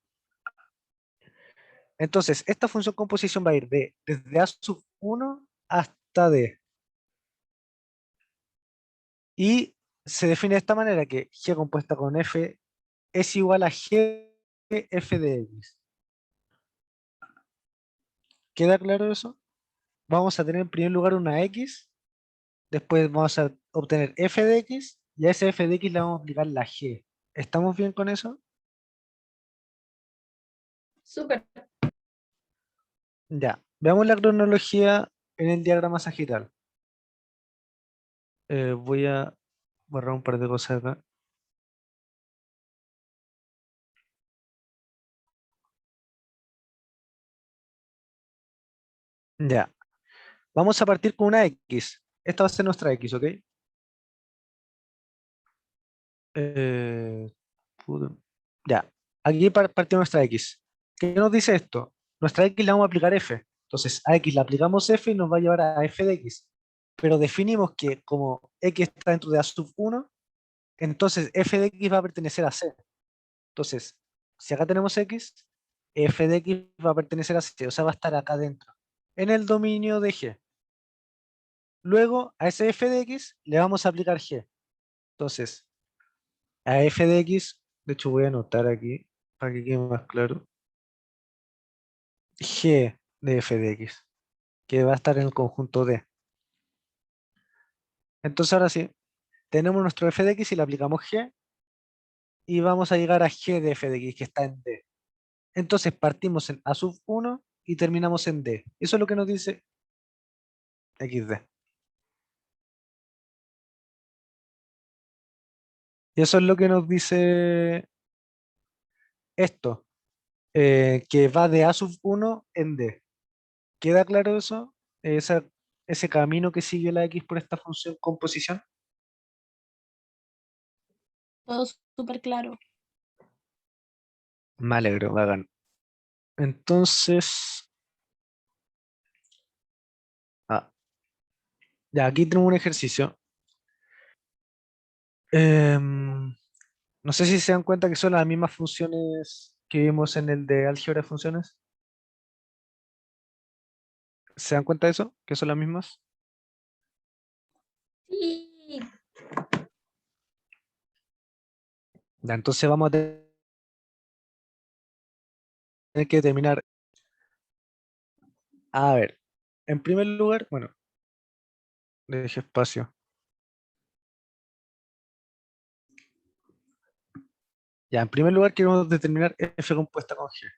Entonces, esta función composición va a ir desde A sub 1 hasta D. Y se define de esta manera que G compuesta con F es igual a G f de X. ¿Queda claro eso? Vamos a tener en primer lugar una X, después vamos a obtener f de X, y a ese f de X le vamos a aplicar la G. ¿Estamos bien con eso? Súper. Ya, veamos la cronología en el diagrama sagital. Voy a borrar un par de cosas acá. Ya, vamos a partir con una X. Esta va a ser nuestra X, ¿ok? Puta. Ya, aquí partió nuestra X. ¿Qué nos dice esto? Nuestra X le vamos a aplicar F. Entonces a X le aplicamos F y nos va a llevar a F de X. Pero definimos que como X está dentro de A sub 1, entonces F de X va a pertenecer a C. Entonces, si acá tenemos X, f de x va a pertenecer a C, o sea, va a estar acá adentro, en el dominio de G. Luego, a ese f de x le vamos a aplicar G. Entonces, a f de x, de hecho voy a anotar aquí, para que quede más claro, G de f de x, que va a estar en el conjunto D. Entonces, ahora sí, tenemos nuestro f de x y le aplicamos G, y vamos a llegar a G de f de x, que está en D. Entonces partimos en A sub 1 y terminamos en D. Eso es lo que nos dice XD. Y eso es lo que nos dice esto, que va de A sub 1 en D. ¿Queda claro eso? Ese camino que sigue la X por esta función composición. Todo súper claro. Me alegro, hagan. Entonces, ya aquí tenemos un ejercicio. No sé si se dan cuenta que son las mismas funciones que vimos en el de álgebra de funciones. ¿Se dan cuenta de eso? ¿Que son las mismas? Sí. Ya, entonces vamos a tener que determinar. A ver, en primer lugar, bueno, deje espacio. Ya, en primer lugar queremos determinar f compuesta con g.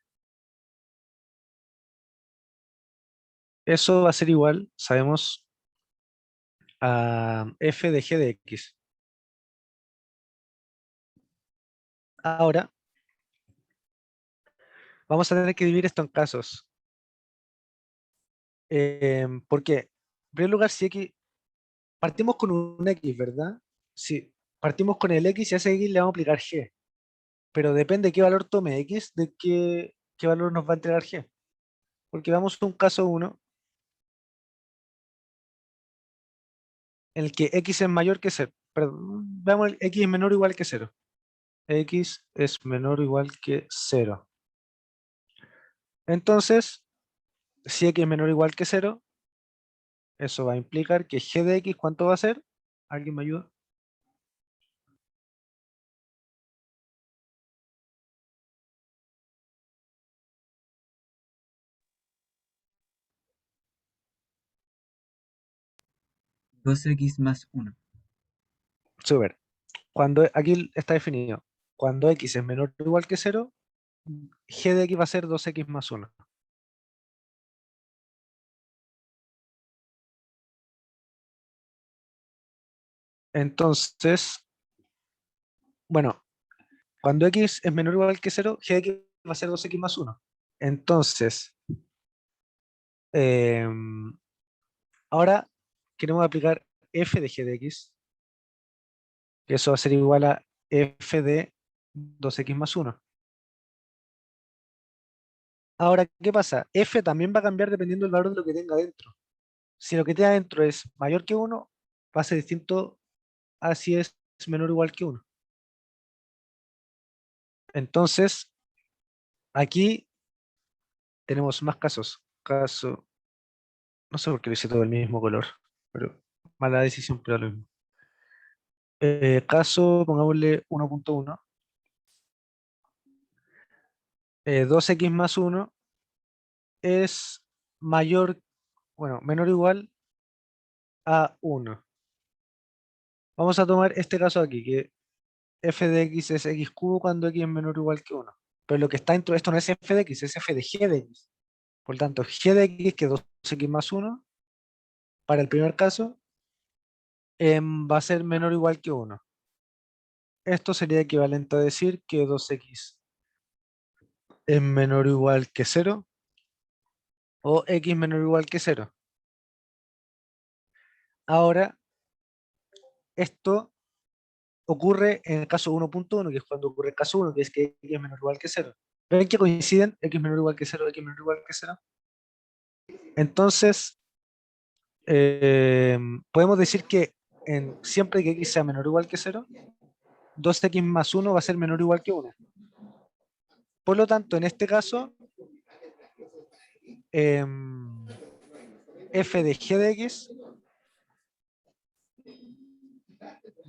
Eso va a ser igual, sabemos, a f de g de x. Ahora, vamos a tener que dividir esto en casos. ¿Por qué? En primer lugar, si x, partimos con un x, ¿verdad? Si partimos con el x y a ese x le vamos a aplicar g. Pero depende de qué valor tome x, de qué valor nos va a entregar g. Porque vamos a un caso 1, en el que x es mayor que 0. Perdón, veamos el x es menor o igual que 0. X es menor o igual que 0. Entonces, si x es menor o igual que 0, eso va a implicar que g de x, ¿cuánto va a ser? ¿Alguien me ayuda? Dos x más 1. Súper. Cuando aquí está definido, cuando x es menor o igual que 0, g de x va a ser 2x más 1. Entonces, bueno, cuando x es menor o igual que 0, g de x va a ser 2x más 1. Entonces, ahora queremos aplicar f de g de x, que eso va a ser igual a f de 2x más 1. Ahora, ¿qué pasa? F también va a cambiar dependiendo del valor de lo que tenga dentro. Si lo que tiene adentro es mayor que 1, va a ser distinto a si es menor o igual que 1. Entonces, aquí tenemos más casos. Caso, no sé por qué lo hice todo del mismo color, pero mala decisión, pero lo mismo. Caso, pongámosle 1.1. 2x más 1 es mayor, bueno, menor o igual a 1. Vamos a tomar este caso aquí, que f de x es x cubo cuando x es menor o igual que 1. Pero lo que está dentro de esto no es f de x, es f de g de x. Por lo tanto, g de x, que es 2x más 1, para el primer caso, va a ser menor o igual que 1. Esto sería equivalente a decir que 2x es menor o igual que 0 o x menor o igual que 0. Ahora, esto ocurre en el caso 1.1, que es cuando ocurre el caso 1, que es que x es menor o igual que 0. ¿Ven que coinciden? X menor o igual que 0, x menor o igual que 0. Entonces, podemos decir que siempre que x sea menor o igual que 0, 2x más 1 va a ser menor o igual que 1. Por lo tanto, en este caso, f de g de x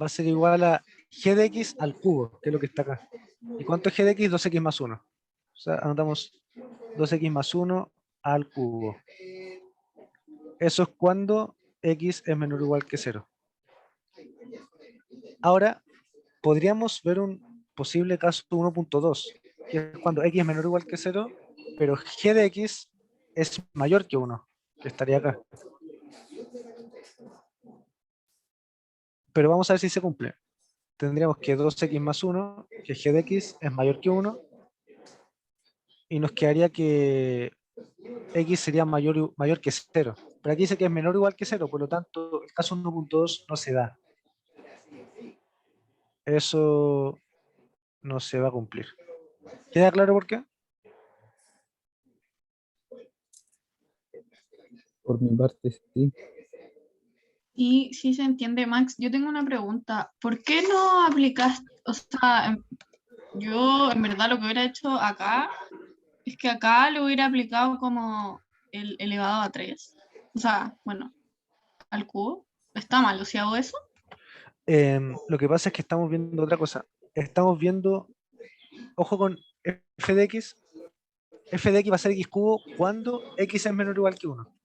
va a ser igual a g de x al cubo, que es lo que está acá. ¿Y cuánto es g de x? 2x más 1. O sea, anotamos 2x más 1 al cubo. Eso es cuando x es menor o igual que 0. Ahora, podríamos ver un posible caso 1.2, que es cuando x es menor o igual que 0, pero g de x es mayor que 1, que estaría acá. Pero vamos a ver si se cumple. Tendríamos que 2x más 1, que g de x es mayor que 1, y nos quedaría que x sería mayor que 0. Pero aquí dice que es menor o igual que 0, por lo tanto, el caso 1.2 no se da. Eso no se va a cumplir. ¿Queda claro por qué? Por mi parte, sí. Y sí se entiende, Max. Yo tengo una pregunta. ¿Por qué no aplicaste? O sea, yo en verdad lo que hubiera hecho acá es que acá le hubiera aplicado como el elevado a 3. O sea, bueno, al cubo. ¿Está mal si hago eso? Lo que pasa es que estamos viendo otra cosa. Estamos viendo, ojo con f de x. F de x va a ser x cubo cuando x es menor o igual que 1.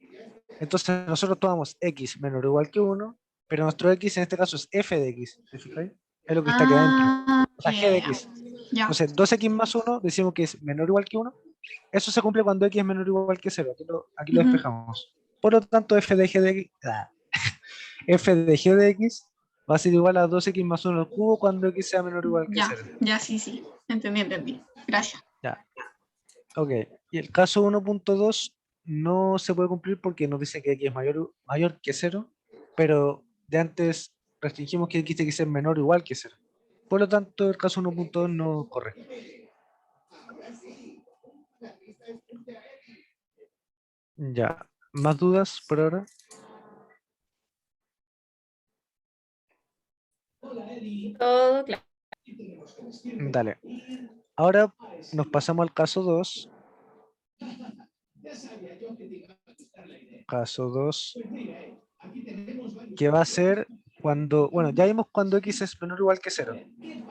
Entonces nosotros tomamos x menor o igual que 1, pero nuestro x en este caso es f de x. ¿Te fijáis? Es lo que está aquí adentro. O sea, g de x. Ya. Entonces 2x más 1 decimos que es menor o igual que 1. Eso se cumple cuando x es menor o igual que 0. Aquí lo Ujú. despejamos. Por lo tanto, f de g de x, f de g de x va a ser igual a 2x más 1 al cubo cuando x sea menor o igual que Ya, 0. ya, sí. Entendí. Gracias. Ya. Ok. Y el caso 1.2 no se puede cumplir porque nos dice que x es mayor que 0, pero de antes restringimos que x tiene que ser menor o igual que 0. Por lo tanto, el caso 1.2 no corre. Ya. ¿Más dudas por ahora? Todo claro. Dale. Ahora nos pasamos al caso 2. Caso 2. Que va a ser cuando, bueno, ya vimos cuando x es menor o igual que 0.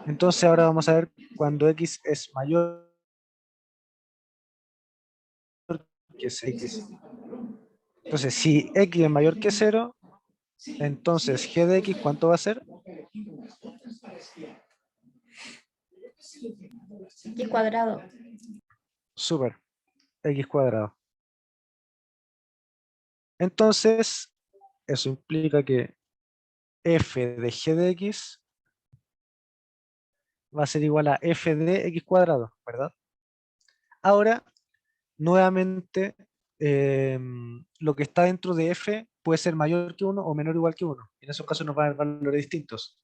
Entonces ahora vamos a ver cuando x es mayor que x. Entonces, si x es mayor que 0, entonces g de x, ¿cuánto va a ser? X cuadrado. Súper, x cuadrado. Entonces, eso implica que f de g de x va a ser igual a f de x cuadrado, ¿verdad? Ahora, nuevamente, lo que está dentro de f puede ser mayor que 1 o menor o igual que 1. En esos casos nos van a dar valores distintos.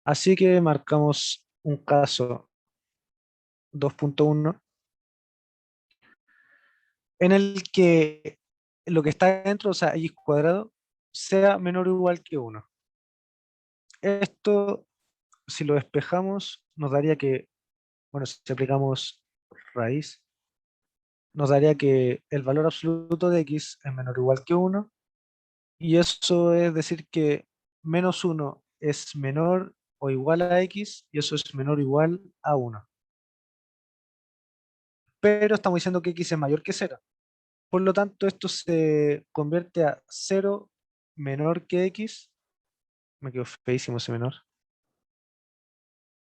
Así que marcamos un caso 2.1 en el que lo que está dentro, o sea, x cuadrado, sea menor o igual que 1. Esto, si lo despejamos, nos daría que, bueno, si aplicamos raíz, nos daría que el valor absoluto de x es menor o igual que 1, y eso es decir que menos 1 es menor o igual a x, y eso es menor o igual a 1. Pero estamos diciendo que x es mayor que 0. Por lo tanto, esto se convierte a 0 menor que x. Me quedó feísimo ese menor.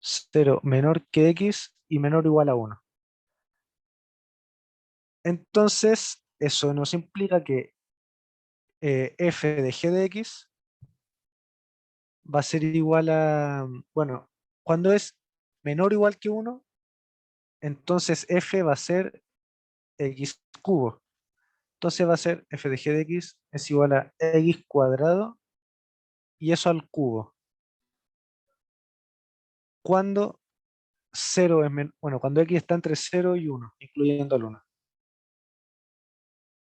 0 menor que x y menor o igual a 1. Entonces, eso nos implica que f de g de x va a ser igual a, bueno, cuando es menor o igual que 1, entonces f va a ser x cubo. Entonces va a ser f de g de x es igual a x cuadrado y eso al cubo. Cuando 0 es bueno, cuando x está entre 0 y 1, incluyendo al 1.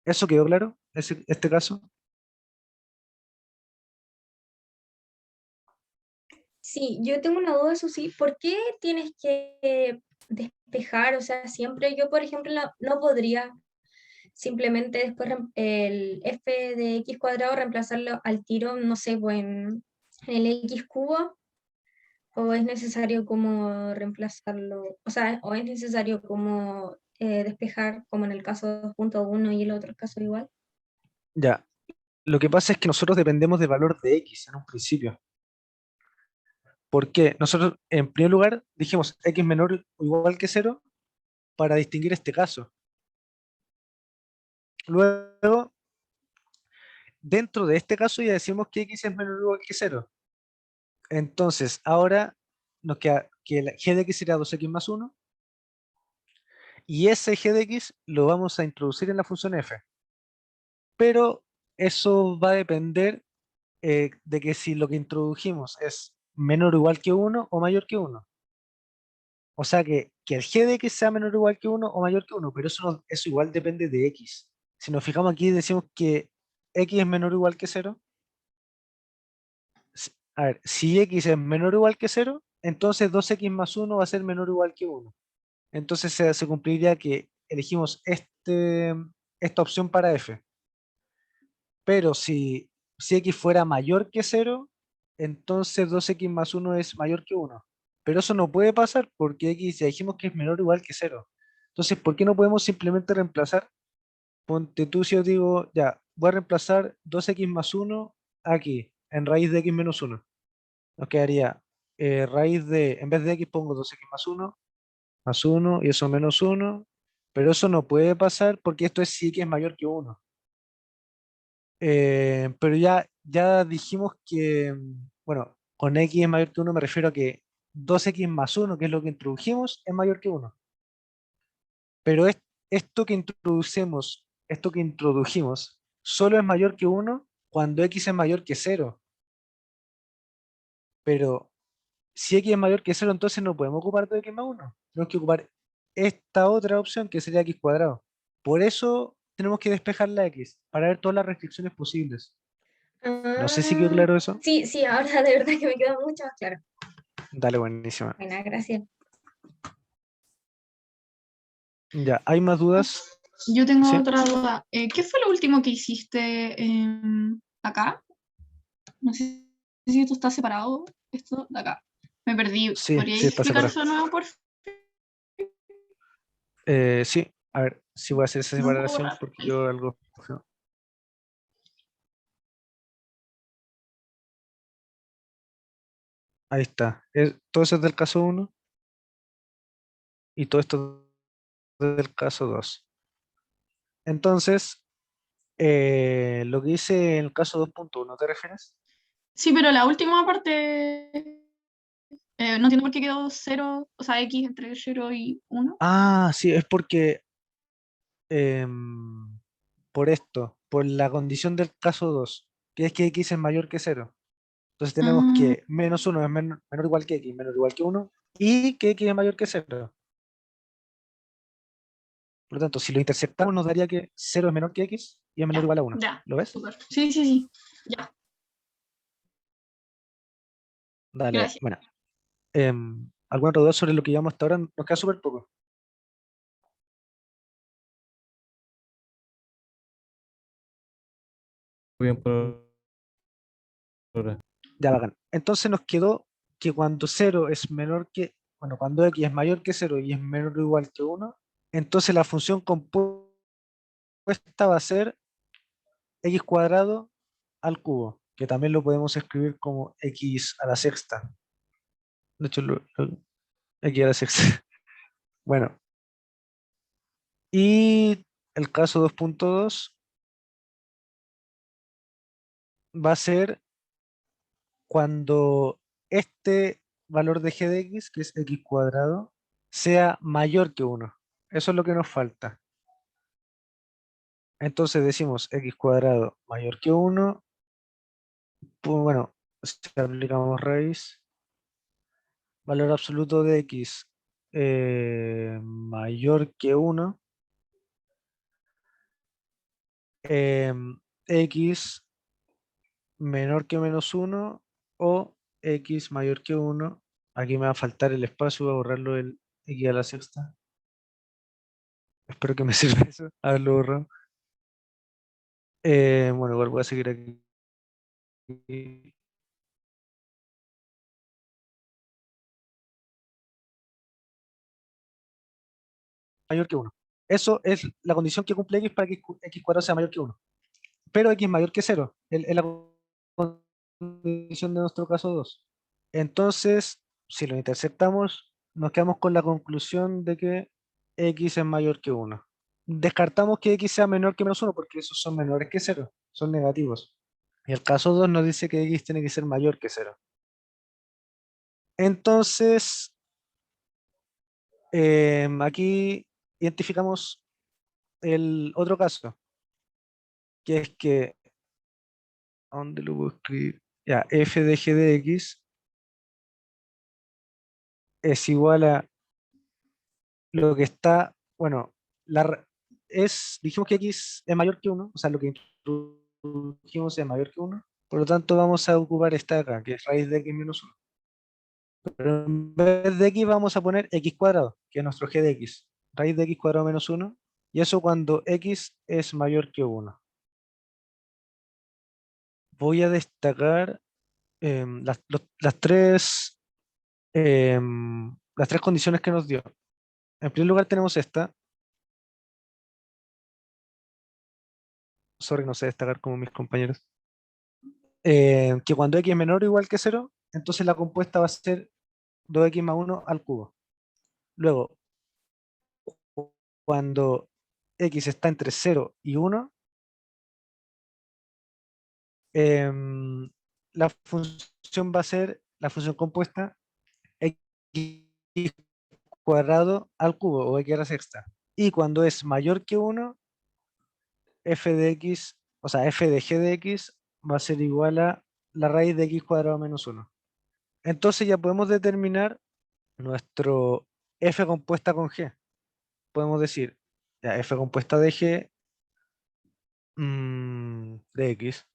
¿Eso quedó claro? Este caso. Sí, yo tengo una duda, eso sí. ¿Por qué tienes que despejar? O sea, siempre yo, por ejemplo, no podría simplemente después el f de x cuadrado reemplazarlo al tiro, no sé, pues en el x cubo, o es necesario como reemplazarlo, o sea, o es necesario como despejar como en el caso 2.1 y el otro caso igual. Ya. Lo que pasa es que nosotros dependemos del valor de x en un principio. ¿Por qué? Nosotros, en primer lugar, dijimos x menor o igual que 0 para distinguir este caso. Luego, dentro de este caso ya decimos que x es menor o igual que 0. Entonces, ahora nos queda que la g de x sería 2x más 1. Y ese g de x lo vamos a introducir en la función f. Pero eso va a depender de que si lo que introdujimos es menor o igual que 1 o mayor que 1. O sea que el g de x sea menor o igual que 1 o mayor que 1, pero eso igual depende de x. Si nos fijamos aquí, decimos que x es menor o igual que 0. A ver, si x es menor o igual que 0, entonces 2x más 1 va a ser menor o igual que 1. Entonces se cumpliría que elegimos esta opción para f. Pero si x fuera mayor que 0, entonces 2x más 1 es mayor que 1. Pero eso no puede pasar porque x ya dijimos que es menor o igual que 0. Entonces, ¿por qué no podemos simplemente reemplazar? Ponte tú si yo digo, ya, voy a reemplazar 2x más 1 aquí, en raíz de x menos 1. Nos quedaría raíz de, en vez de x pongo 2x más 1 y eso menos 1. Pero eso no puede pasar porque esto es si x es mayor que 1. Pero ya dijimos que, bueno, con x es mayor que 1 me refiero a que 2x más 1, que es lo que introdujimos, es mayor que 1. Pero esto que introdujimos, solo es mayor que 1 cuando x es mayor que 0. Pero si x es mayor que 0, entonces no podemos ocupar 2x más 1. Tenemos que ocupar esta otra opción que sería x cuadrado. Por eso tenemos que despejar la x, para ver todas las restricciones posibles. No sé si quedó Ah, claro eso. sí, sí, ahora de verdad que me queda mucho más claro. Dale, buenísima. Buena, gracias. Ya, ¿hay más dudas? Yo tengo ¿Sí? otra duda. ¿Qué fue lo último que hiciste acá? No sé si esto está separado, esto de acá. Me perdí. Sí, ¿Podrías sí, está explicar separado. eso de nuevo, por favor? Sí, a ver, si voy a hacer esa No puedo separación borrar. porque yo algo... Ahí está. Todo eso es del caso 1 y todo esto es del caso 2. Entonces, lo que hice en el caso 2.1, ¿te refieres? Sí, pero la última parte no entiendo por qué quedó 0, o sea, x entre 0 y 1. Ah, sí, es porque em, por la condición del caso 2, que es que x es mayor que 0. Entonces tenemos Ah, que menos 1 es menor o igual que x, menor o igual que 1, y que x es mayor que 0. Por lo tanto, si lo intersectamos nos daría que 0 es menor que x y es menor o ya, igual a 1. ya, ¿Lo ves? súper. Sí, sí, sí. Ya, Dale, gracias. bueno. ¿Alguna otra duda sobre lo que llevamos hasta ahora? Nos queda súper poco. Muy bien por ahora. Ya, bacán. Entonces nos quedó que cuando 0 es menor que, bueno, cuando x es mayor que 0 y es menor o igual que 1, entonces la función compuesta va a ser x cuadrado al cubo, que también lo podemos escribir como x a la sexta. De hecho, x a la sexta. Bueno, y el caso 2.2 va a ser cuando este valor de g de x, que es x cuadrado, sea mayor que 1. Eso es lo que nos falta. Entonces decimos x cuadrado mayor que 1. Pues bueno, si aplicamos raíz, valor absoluto de x mayor que 1, x menor que menos 1 o x mayor que 1. Aquí me va a faltar el espacio, voy a borrarlo el x a la sexta. Espero que me sirva eso, haberlo borrado. Bueno, igual voy a seguir aquí. Mayor que 1. Eso es la condición que cumple x para que x cuadrado sea mayor que 1. Pero x mayor que 0. Es la condición de nuestro caso 2. Entonces, si lo interceptamos, nos quedamos con la conclusión de que x es mayor que 1. Descartamos que x sea menor que menos 1 porque esos son menores que 0, son negativos. Y el caso 2 nos dice que x tiene que ser mayor que 0. Entonces, aquí identificamos el otro caso, que es que, ¿a dónde lo puedo escribir? Ya, f de g de x es igual a lo que está, bueno, dijimos que x es mayor que 1, o sea, lo que introdujimos es mayor que 1, por lo tanto vamos a ocupar esta de acá, que es raíz de x menos 1. Pero en vez de x vamos a poner x cuadrado, que es nuestro g de x, raíz de x cuadrado menos 1, y eso cuando x es mayor que 1. Voy a destacar las tres condiciones que nos dio. En primer lugar tenemos esta. Sorry, no sé destacar como mis compañeros. Que cuando x es menor o igual que 0, entonces la compuesta va a ser 2x más 1 al cubo. Luego, cuando x está entre 0 y 1, la función va a ser la función compuesta x cuadrado al cubo o x a la sexta. Y cuando es mayor que 1, f de x, o sea, f de g de x va a ser igual a la raíz de x cuadrado menos 1. Entonces ya podemos determinar nuestro f compuesta con g. Podemos decir, ya, f compuesta de g de x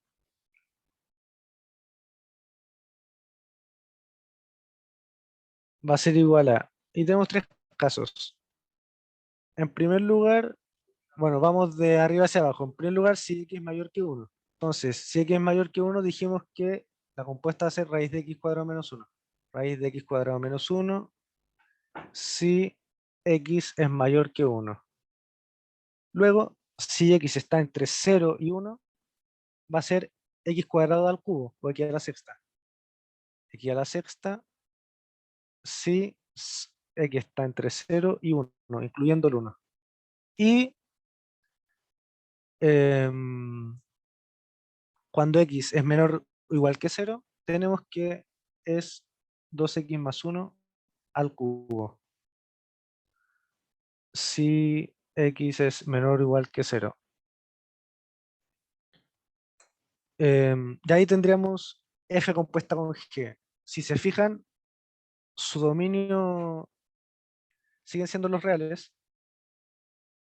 va a ser igual a, y tenemos tres casos. En primer lugar, bueno, vamos de arriba hacia abajo. En primer lugar, si x es mayor que 1. Entonces, si x es mayor que 1, dijimos que la compuesta va a ser raíz de x cuadrado menos 1. Raíz de x cuadrado menos 1 si x es mayor que 1. Luego, si x está entre 0 y 1, va a ser x cuadrado al cubo, o x a la sexta. X a la sexta si x está entre 0 y 1, incluyendo el 1. Y cuando x es menor o igual que 0, tenemos que es 2x más 1 al cubo. Si x es menor o igual que 0. De ahí tendríamos f compuesta con g. Si se fijan, su dominio siguen siendo los reales,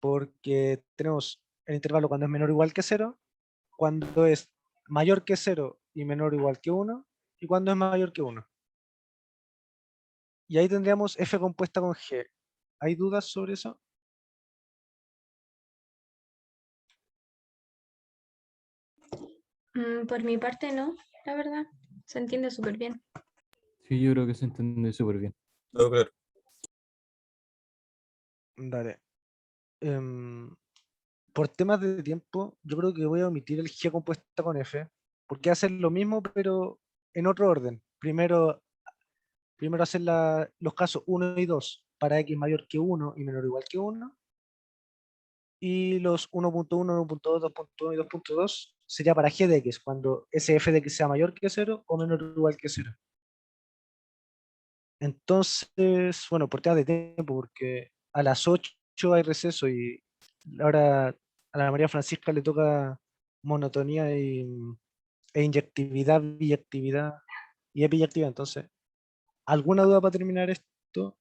porque tenemos el intervalo cuando es menor o igual que 0, cuando es mayor que 0 y menor o igual que 1, y cuando es mayor que 1. Y ahí tendríamos f compuesta con g. ¿Hay dudas sobre eso? Por mi parte no, la verdad. Se entiende súper bien. Sí, yo creo que se entiende súper bien. No, claro. Dale. Por temas de tiempo, yo creo que voy a omitir el g compuesta con f, porque hacen lo mismo, pero en otro orden. Primero hacer los casos 1 y 2 para x mayor que 1 y menor o igual que 1. Y los 1.1, 1.2, 2.1 y 2.2 sería para g de x, cuando ese f de x sea mayor que 0 o menor o igual que 0. Entonces, bueno, por temas de tiempo, porque a las 8 hay receso y ahora a la María Francisca le toca monotonía e inyectividad, biyectividad y epiyectividad. Entonces, ¿alguna duda para terminar esto?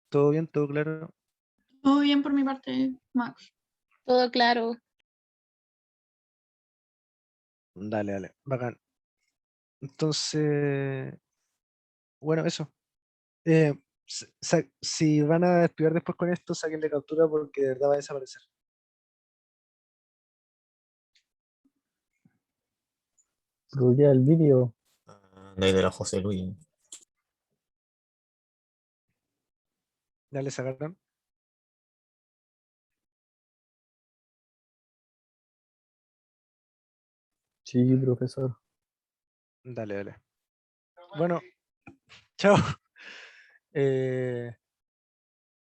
¿Todo bien? ¿Todo claro? Todo bien por mi parte, Max. Todo claro. Dale, dale, bacán. Entonces, bueno, eso. Si van a estudiar después con esto, sáquenle captura porque de verdad va a desaparecer. Googlea el vídeo. De ahí de la José Luis. ¿Ya le sacaron? Sí, profesor. Dale, dale. Bueno, chao.